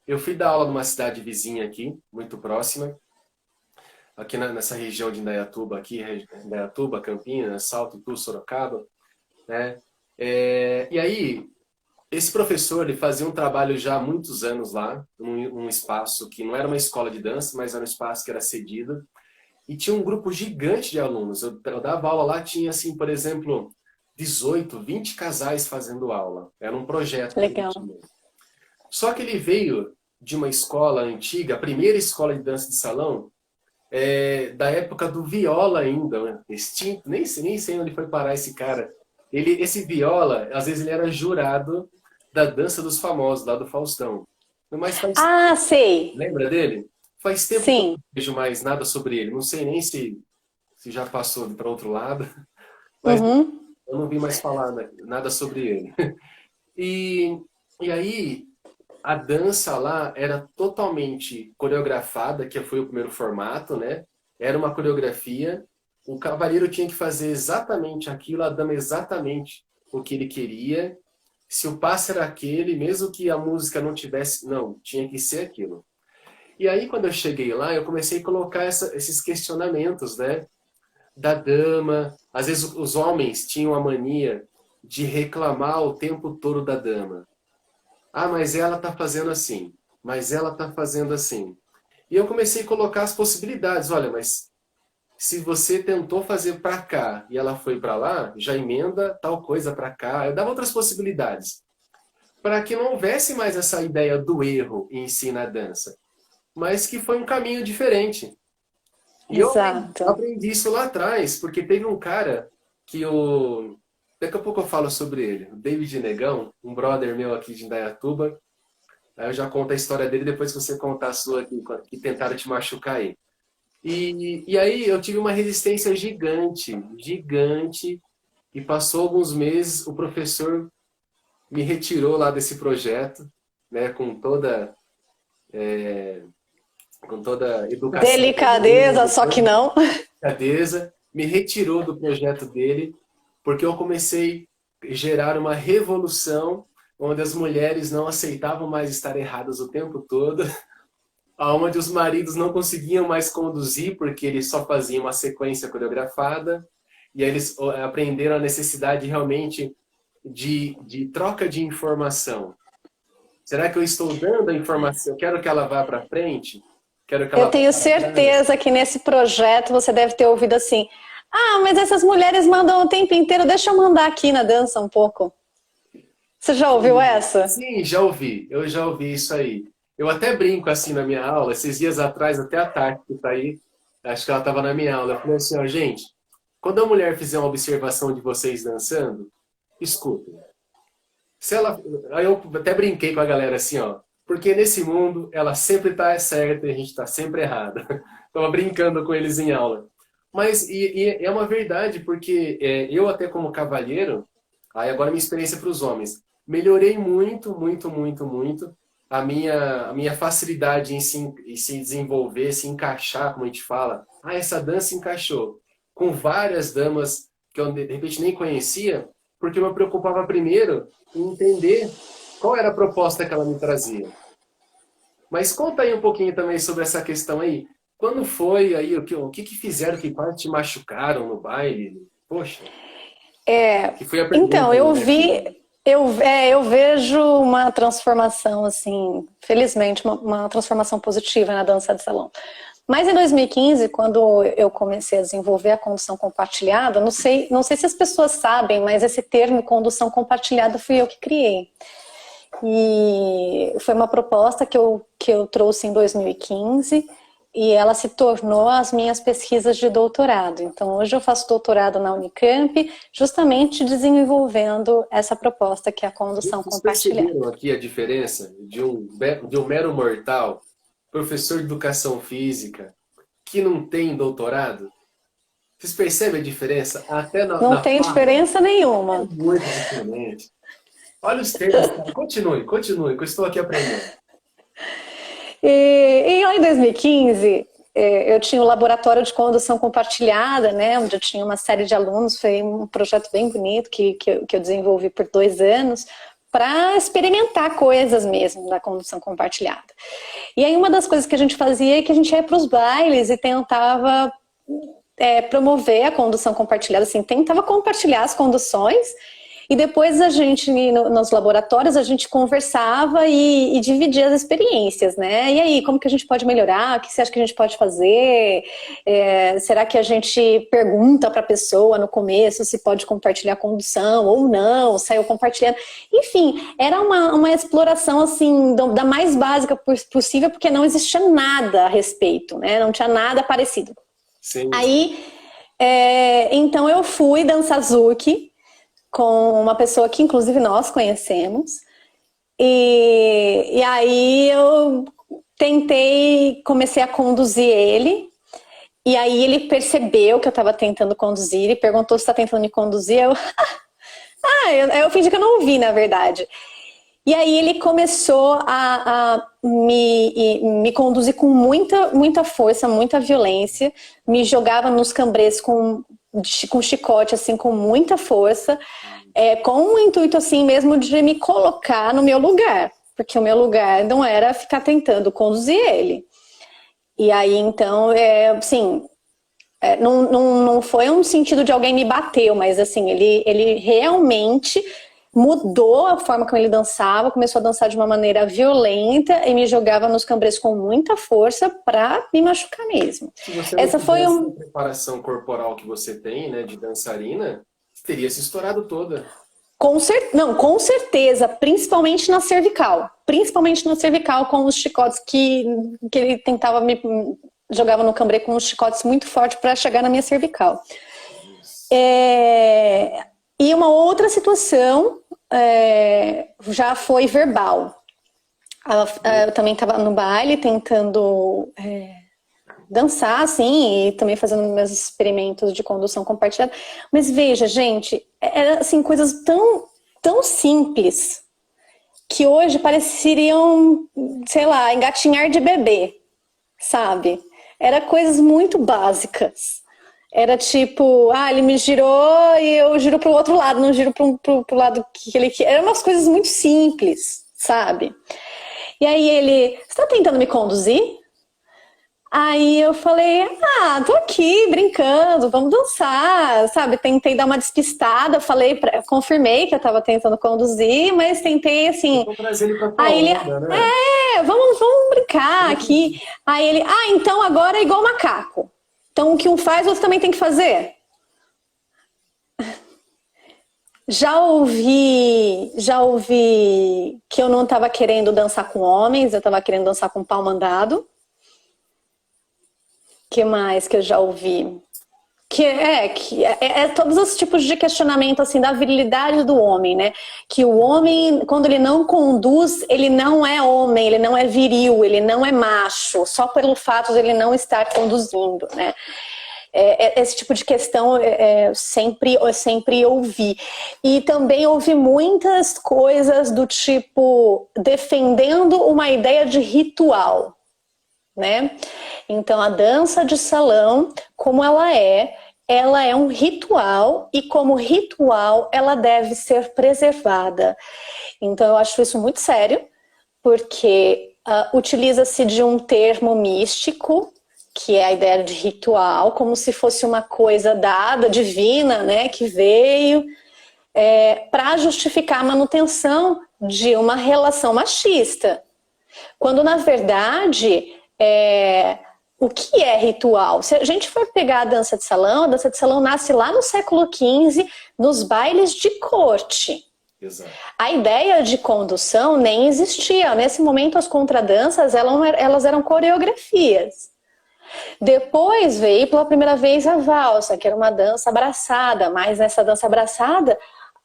Eu fui dar aula numa cidade vizinha aqui, muito próxima, aqui nessa região de Indaiatuba, aqui, Indaiatuba, Campinas, Salto, Itu, Sorocaba, né? E aí, esse professor, ele fazia um trabalho já há muitos anos lá, num espaço que não era uma escola de dança, mas era um espaço que era cedido, e tinha um grupo gigante de alunos. Eu dava aula lá, tinha assim, por exemplo, 18, 20 casais fazendo aula. Era um projeto que ele Legal. tinha. Só que ele veio de uma escola antiga, a primeira escola de dança de salão, da época do Viola ainda, né? Extinto, nem sei onde foi parar esse cara. Esse Viola, às vezes ele era jurado da Dança dos Famosos, lá do Faustão. Mas Ah, sei. lembra dele? Faz tempo que eu não Sim. vejo mais nada sobre ele. Não sei nem se já passou para outro lado, mas Uhum. eu não vi mais falar nada sobre ele. E aí, a dança lá era totalmente coreografada, que foi o primeiro formato, né? Era uma coreografia. O cavalheiro tinha que fazer exatamente aquilo, a dama exatamente o que ele queria. Se o passo era aquele, mesmo que a música não tivesse, não, tinha que ser aquilo. E aí, quando eu cheguei lá, eu comecei a colocar esses questionamentos, né? Da dama. Às vezes os homens tinham a mania de reclamar o tempo todo da dama. Ah, mas ela tá fazendo assim. Mas ela tá fazendo assim. E eu comecei a colocar as possibilidades. Olha, mas se você tentou fazer para cá e ela foi para lá, já emenda tal coisa para cá. Eu dava outras possibilidades. Para que não houvesse mais essa ideia do erro em si na dança. Mas que foi um caminho diferente. E eu Exato. aprendi isso lá atrás, porque teve um cara que o... Daqui a pouco eu falo sobre ele. O David Negão, um brother meu aqui de Indaiatuba. Aí eu já conto a história dele depois que você contar a sua aqui, que tentaram te machucar aí. E aí eu tive uma resistência gigante, gigante. E passou alguns meses, o professor me retirou lá desse projeto, né, com toda educação, Delicadeza, só que não. delicadeza, me retirou do projeto dele, porque eu comecei a gerar uma revolução onde as mulheres não aceitavam mais estar erradas o tempo todo, onde os maridos não conseguiam mais conduzir porque eles só faziam uma sequência coreografada, e aí eles aprenderam a necessidade realmente de troca de informação. Será que eu estou dando a informação? Eu quero que ela vá para frente? Quero que ela Eu vá tenho para trás? certeza que nesse projeto você deve ter ouvido assim: ah, mas essas mulheres mandam o tempo inteiro, deixa eu mandar aqui na dança um pouco. Você já ouviu essa? Sim, já ouvi. Eu já ouvi isso aí. Eu até brinco assim na minha aula. Esses dias atrás, até a Tati, que tá aí, acho que ela estava na minha aula. Eu falei assim, ó, gente, quando a mulher fizer uma observação de vocês dançando, escutem. Se ela... Aí eu até brinquei com a galera assim, ó, porque nesse mundo ela sempre tá certa e a gente tá sempre errado. Tava brincando com eles em aula. Mas e é uma verdade, porque eu até como cavalheiro, aí agora minha experiência para os homens, melhorei muito, muito, muito, muito a minha facilidade em se desenvolver, se encaixar, como a gente fala. Ah, essa dança encaixou. Com várias damas que eu de repente nem conhecia, porque eu me preocupava primeiro em entender qual era a proposta que ela me trazia. Mas conta aí um pouquinho também sobre essa questão aí. Quando foi aí, o que fizeram, que parte te machucaram no baile? Poxa, que foi a Então, pergunta aí, eu né? Que... vi, eu vejo uma transformação, assim, felizmente, uma transformação positiva na dança de salão. Mas em 2015, quando eu comecei a desenvolver a condução compartilhada, não sei se as pessoas sabem, mas esse termo condução compartilhada fui eu que criei. E foi uma proposta que eu trouxe em 2015 e ela se tornou as minhas pesquisas de doutorado. Então, hoje eu faço doutorado na Unicamp, justamente desenvolvendo essa proposta que é a condução Vocês compartilhada. perceberam aqui a diferença de um mero mortal, professor de educação física, que não tem doutorado? Vocês percebem a diferença? Até Não na tem fala diferença é nenhuma. muito diferente. Olha os termos, cara. Continue, continue, que eu estou aqui aprendendo. E lá em 2015, eu tinha o laboratório de condução compartilhada, né, onde eu tinha uma série de alunos, foi um projeto bem bonito que eu desenvolvi por 2 anos, para experimentar coisas mesmo da condução compartilhada. E aí uma das coisas que a gente fazia é que a gente ia para os bailes e tentava promover a condução compartilhada, assim, tentava compartilhar as conduções e depois a gente, nos laboratórios, a gente conversava e dividia as experiências, né? E aí, como que a gente pode melhorar? O que você acha que a gente pode fazer? Será que a gente pergunta para a pessoa no começo se pode compartilhar a condução ou não? Saiu compartilhando. Enfim, era uma exploração, assim, da mais básica possível, porque não existia nada a respeito, né? Não tinha nada parecido. Sim. Aí, então eu fui dançar Zouk com uma pessoa que inclusive nós conhecemos e aí eu comecei a conduzir ele e aí ele percebeu que eu estava tentando conduzir, ele perguntou se está tentando me conduzir, eu fingi que eu não ouvi, na verdade. E aí ele começou a me conduzir com muita força, muita violência, me jogava nos cambrês com chicote, assim, com muita força, com o intuito, assim, mesmo de me colocar no meu lugar, porque o meu lugar não era ficar tentando conduzir ele. E aí, então, assim, não foi um sentido de alguém me bateu, mas, assim, ele realmente mudou a forma como ele dançava, começou a dançar de uma maneira violenta e me jogava nos cambrês com muita força para me machucar mesmo. Se você Essa foi essa preparação corporal que você tem, né, de dançarina, teria se estourado toda. Com certeza, principalmente na cervical. Principalmente na cervical, com os chicotes que ele tentava jogava no cambrê com os chicotes muito fortes para chegar na minha cervical. E uma outra situação já foi verbal. Eu também estava no baile tentando dançar, assim, e também fazendo meus experimentos de condução compartilhada. Mas veja, gente, eram assim, coisas tão simples que hoje pareceriam, sei lá, engatinhar de bebê, sabe? Era coisas muito básicas. Era tipo, ele me girou e eu giro pro outro lado, não giro pro lado que ele quer. Eram umas coisas muito simples, sabe? E aí ele, você tá tentando me conduzir? Aí eu falei, tô aqui brincando, vamos dançar, sabe? Tentei dar uma despistada, confirmei que eu tava tentando conduzir, mas tentei assim. Vou trazer ele pra aí ele, onda, né? vamos brincar aqui. Aí ele, então agora é igual macaco. Então o que um faz, o outro também tem que fazer. Já ouvi que eu não estava querendo dançar com homens, eu estava querendo dançar com pau mandado. Que mais que eu já ouvi? Todos os tipos de questionamento assim da virilidade do homem, né? Que o homem, quando ele não conduz, ele não é homem, ele não é viril, ele não é macho, só pelo fato de ele não estar conduzindo, né? Esse tipo de questão eu sempre ouvi. E também ouvi muitas coisas do tipo defendendo uma ideia de ritual, né? Então a dança de salão, como ela é um ritual e como ritual ela deve ser preservada. Então eu acho isso muito sério, porque utiliza-se de um termo místico, que é a ideia de ritual, como se fosse uma coisa dada, divina, né, que veio para justificar a manutenção de uma relação machista. Quando na verdade o que é ritual? Se a gente for pegar a dança de salão nasce lá no século XV, nos bailes de corte. Exato. A ideia de condução nem existia. Nesse momento, as contradanças elas eram coreografias. Depois veio pela primeira vez a valsa, que era uma dança abraçada, mas nessa dança abraçada,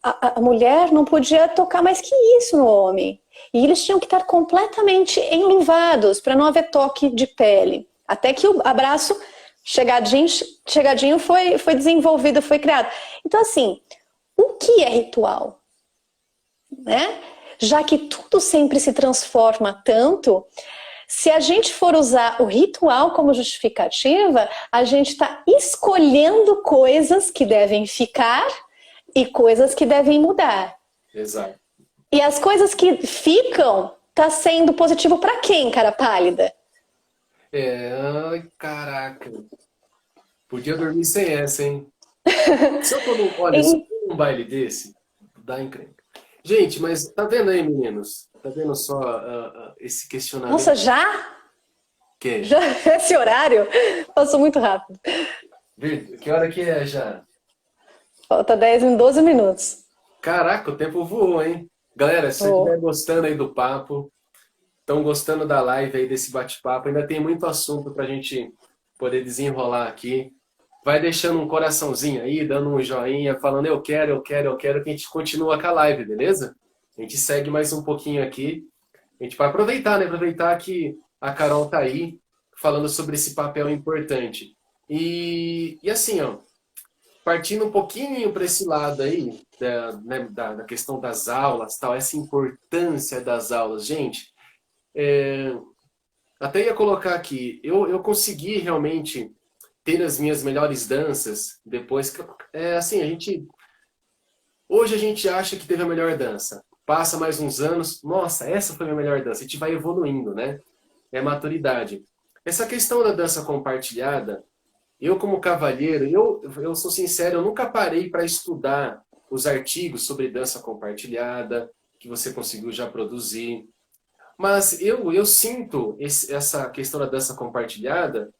a mulher não podia tocar mais que isso no homem. E eles tinham que estar completamente enluvados para não haver toque de pele. Até que o abraço chegadinho foi desenvolvido, foi criado. Então, assim, o que é ritual? Né? Já que tudo sempre se transforma tanto, se a gente for usar o ritual como justificativa, a gente está escolhendo coisas que devem ficar e coisas que devem mudar. Exato. E as coisas que ficam, tá sendo positivo para quem, cara pálida? Ai, caraca. Podia dormir sem essa, hein? Olha, se eu E- tô num baile desse, dá encrenca. Gente, mas tá vendo aí, meninos? Tá vendo só esse questionamento Nossa, já? que é? Já esse horário passou muito rápido. Que hora que é já? Falta 10 em 12 minutos. Caraca, o tempo voou, hein? Galera, se você estiver Oh. gostando aí do papo, estão gostando da live aí, desse bate-papo, ainda tem muito assunto pra gente poder desenrolar aqui. Vai deixando um coraçãozinho aí, dando um joinha, falando eu quero, eu quero, eu quero, que a gente continua com a live, beleza? A gente segue mais um pouquinho aqui. A gente vai aproveitar, né? Aproveitar que a Carol tá aí falando sobre esse papel importante. E assim, ó, partindo um pouquinho para esse lado aí, né, da questão das aulas, tal, essa importância das aulas. Gente, até ia colocar aqui, eu consegui realmente ter as minhas melhores danças depois que, assim, hoje a gente acha que teve a melhor dança. Passa mais uns anos, nossa, essa foi a minha melhor dança. A gente vai evoluindo, né? É maturidade. Essa questão da dança compartilhada, eu como cavalheiro, eu sou sincero, eu nunca parei para estudar os artigos sobre dança compartilhada, que você conseguiu já produzir. Mas eu sinto essa questão da dança compartilhada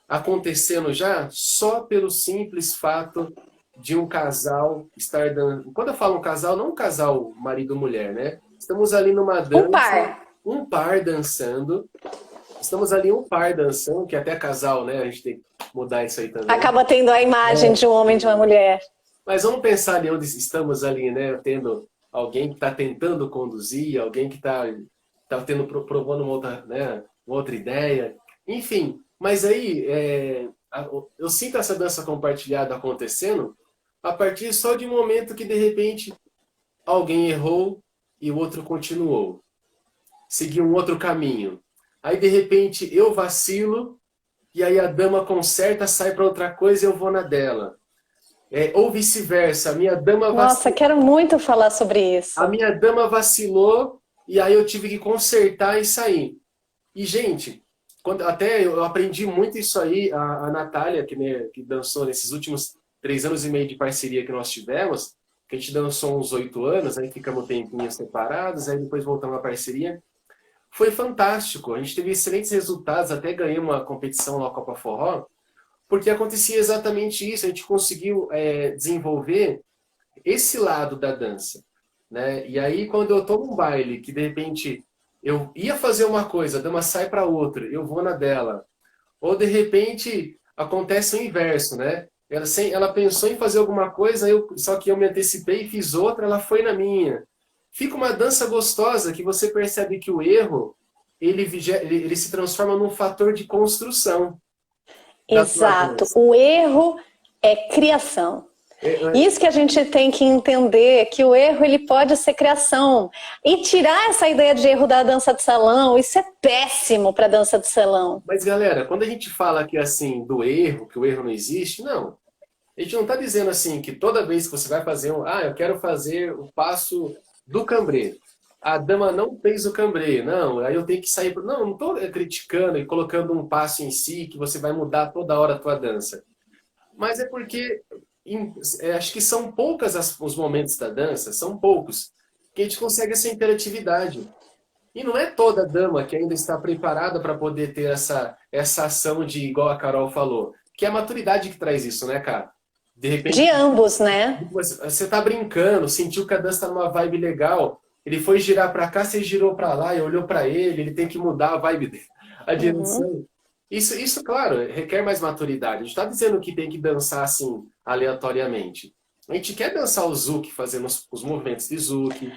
acontecendo já só pelo simples fato de um casal estar dando. Quando eu falo um casal, não um casal marido-mulher, né? Estamos ali numa Um dança, par. um par dançando. Estamos ali um par dançando, que até casal, né? A gente tem que mudar isso aí também. Acaba tendo a imagem de um homem e de uma mulher. Mas vamos pensar ali onde estamos ali, né? Tendo alguém que está tentando conduzir, alguém que tá tendo, provando uma outra, né? Uma outra ideia. Enfim, mas aí eu sinto essa dança compartilhada acontecendo a partir só de um momento que, de repente, alguém errou e o outro continuou. Seguiu um outro caminho. Aí, de repente, eu vacilo e aí a dama conserta, sai para outra coisa e eu vou na dela. Ou vice-versa, Nossa, quero muito falar sobre a isso. minha dama vacilou e aí eu tive que consertar e sair. E, gente, até eu aprendi muito isso aí, a Natália, que dançou nesses últimos 3 anos e meio de parceria que nós tivemos, que a gente dançou uns 8 anos, aí ficamos um tempinho separados, aí depois voltamos à parceria. Foi fantástico, a gente teve excelentes resultados, até ganhei uma competição na Copa Forró, porque acontecia exatamente isso, a gente conseguiu desenvolver esse lado da dança, né? E aí quando eu tô num baile, que de repente eu ia fazer uma coisa, a dama sai para outra, eu vou na dela. Ou de repente acontece o inverso, né? Ela pensou em fazer alguma coisa, só que eu me antecipei e fiz outra, ela foi na minha. Fica uma dança gostosa que você percebe que o erro ele se transforma num fator de construção da tua Exato. dança. O erro é criação. Isso que a gente tem que entender, que o erro ele pode ser criação. E tirar essa ideia de erro da dança de salão, isso é péssimo para a dança de salão. Mas galera, quando a gente fala aqui assim do erro, que o erro não existe, não. A gente não está dizendo assim que toda vez que você vai fazer eu quero fazer o passo do cambrê. A dama não fez o cambrê, não, aí eu tenho que sair. Não, não estou criticando e colocando um passo em si que você vai mudar toda hora a tua dança. Mas é porque acho que são poucas os momentos da dança, são poucos, que a gente consegue essa interatividade. E não é toda dama que ainda está preparada para poder ter essa ação de, igual a Carol falou, que é a maturidade que traz isso, né, cara? De repente, De ambos, né? você tá brincando, sentiu que a dança tá numa vibe legal, ele foi girar para cá, você girou para lá e olhou para ele tem que mudar a vibe dele, a Uhum. direção. Isso, claro, requer mais maturidade. A gente está dizendo que tem que dançar assim, aleatoriamente. A gente quer dançar o zouk, fazendo os movimentos de zouk, quer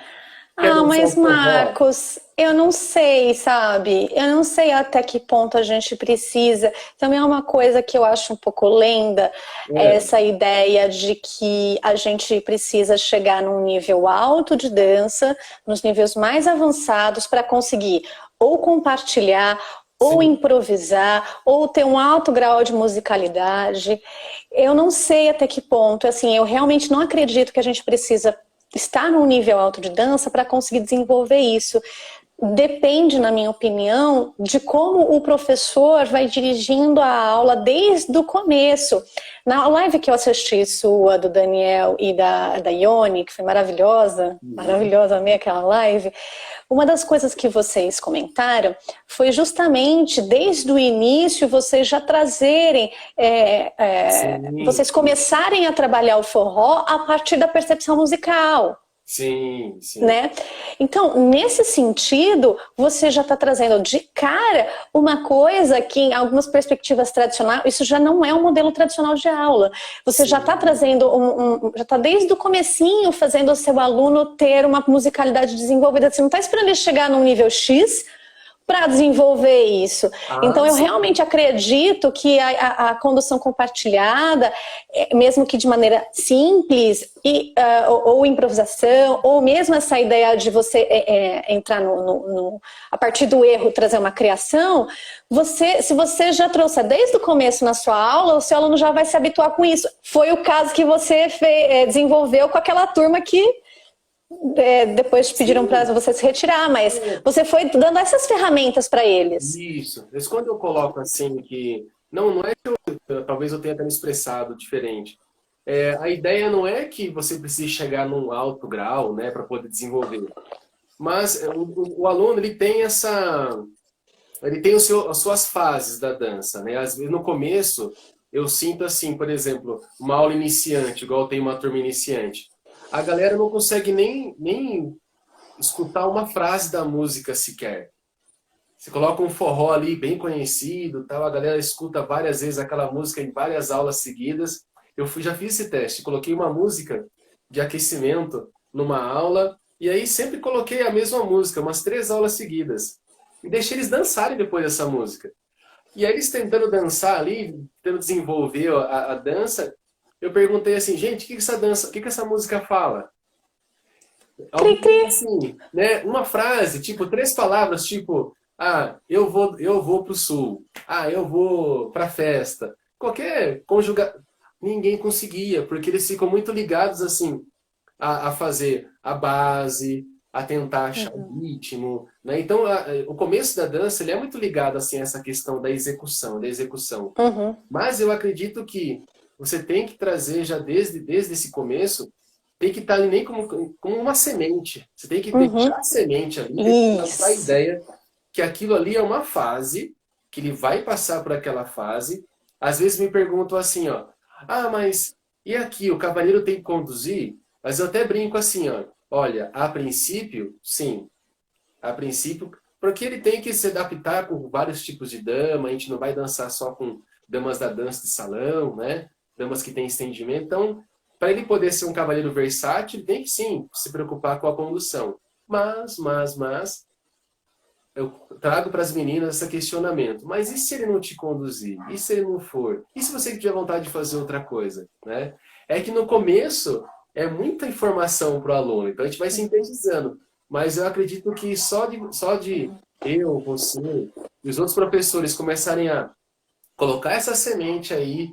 Ah, dançar mas o forró. Marcos, eu não sei, sabe? Eu não sei até que ponto a gente precisa. Também é uma coisa que eu acho um pouco lenda, é É, essa ideia de que a gente precisa chegar num nível alto de dança, nos níveis mais avançados, para conseguir ou compartilhar, ou sim. improvisar, ou ter um alto grau de musicalidade. Eu não sei até que ponto, assim, eu realmente não acredito que a gente precisa estar num nível alto de dança para conseguir desenvolver isso. Depende, na minha opinião, de como o professor vai dirigindo a aula desde o começo. Na live que eu assisti, sua, do Daniel e da Ione, que foi maravilhosa, maravilhosa, amei aquela live. Uma das coisas que vocês comentaram foi justamente, desde o início, vocês já trazerem, vocês começarem a trabalhar o forró a partir da percepção musical. Sim, sim. Né? Então, nesse sentido, você já está trazendo de cara uma coisa que, em algumas perspectivas tradicionais, isso já não é um modelo tradicional de aula. Você já está trazendo, já está desde o comecinho fazendo o seu aluno ter uma musicalidade desenvolvida. Você não está esperando ele chegar num nível X para desenvolver isso. Então, eu realmente acredito que a condução compartilhada, mesmo que de maneira simples, ou improvisação, ou mesmo essa ideia de você entrar a partir do erro, trazer uma criação, se você já trouxe desde o começo na sua aula, o seu aluno já vai se habituar com isso. Foi o caso que você desenvolveu com aquela turma que depois pediram para você se retirar, mas você foi dando essas ferramentas para eles. Isso. Mas quando eu coloco assim que... Não é que talvez eu tenha até me expressado diferente. A ideia não é que você precise chegar num alto grau, né, para poder desenvolver. Mas o aluno, ele tem as suas fases da dança, né? Às vezes no começo eu sinto assim, por exemplo, uma aula iniciante, igual tem uma turma iniciante. A galera não consegue nem escutar uma frase da música sequer. Você coloca um forró ali bem conhecido, tal, a galera escuta várias vezes aquela música em várias aulas seguidas. Eu já fiz esse teste, coloquei uma música de aquecimento numa aula e aí sempre coloquei a mesma música, umas 3 aulas seguidas. E deixei eles dançarem depois dessa música. E aí eles tentando dançar ali, tentando desenvolver a dança, eu perguntei assim, gente, o que essa música fala? Assim, né? Uma frase, tipo, 3 palavras, tipo, eu vou pro sul, eu vou pra festa. Qualquer conjugação, ninguém conseguia, porque eles ficam muito ligados, assim, a fazer a base, a tentar achar o ritmo, né? Então, o começo da dança, ele é muito ligado, assim, a essa questão da execução. Mas eu acredito que você tem que trazer já desde esse começo, tem que estar ali nem como uma semente. Você tem que deixar a semente ali, deixar a ideia que aquilo ali é uma fase, que ele vai passar por aquela fase. Às vezes me perguntam assim, ó, mas e aqui, o cavaleiro tem que conduzir? Mas eu até brinco assim, ó, olha, a princípio, sim. A princípio, porque ele tem que se adaptar com vários tipos de dama, a gente não vai dançar só com damas da dança de salão, né? Damas que têm estendimento. Então, para ele poder ser um cavaleiro versátil, ele tem que sim se preocupar com a condução. Mas, eu trago para as meninas esse questionamento. Mas e se ele não te conduzir? E se ele não for? E se você tiver vontade de fazer outra coisa? Né? É que no começo é muita informação para o aluno, então a gente vai sintetizando. Mas eu acredito que só de eu, você e os outros professores começarem a colocar essa semente aí,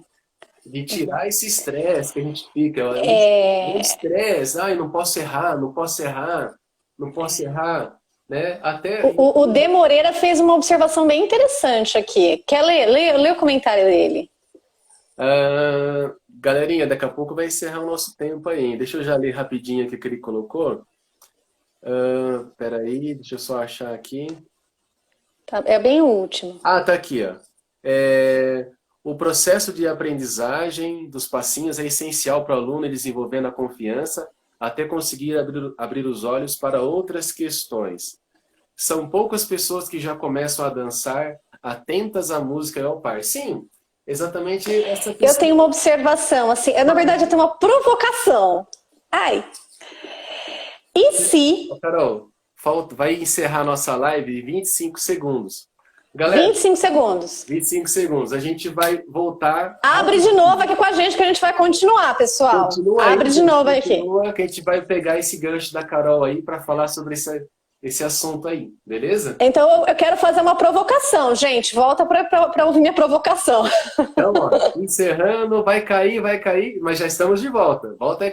de tirar esse estresse que a gente fica. Estresse, eu não posso errar, né? Até... O D. Moreira fez uma observação bem interessante aqui. Quer ler? Lê o comentário dele. Galerinha, daqui a pouco vai encerrar o nosso tempo aí. Deixa eu já ler rapidinho aqui o que ele colocou. Peraí, deixa eu só achar aqui. Tá, é bem o último. Tá aqui, ó. O processo de aprendizagem dos passinhos é essencial para o aluno desenvolvendo a confiança até conseguir abrir os olhos para outras questões. São poucas pessoas que já começam a dançar atentas à música e ao par. Sim, exatamente essa questão. Eu tenho uma observação, assim, na verdade eu tenho uma provocação. E se... Carol, vai encerrar nossa live em 25 segundos. Galera, 25 segundos. 25 segundos. A gente vai voltar... Abre de novo aqui com a gente que a gente vai continuar, pessoal. Abre de novo aqui. Que a gente vai pegar esse gancho da Carol aí para falar sobre esse assunto aí, beleza? Então eu quero fazer uma provocação, gente. Volta para ouvir minha provocação. Então, ó, encerrando, vai cair, mas já estamos de volta. Volta aí.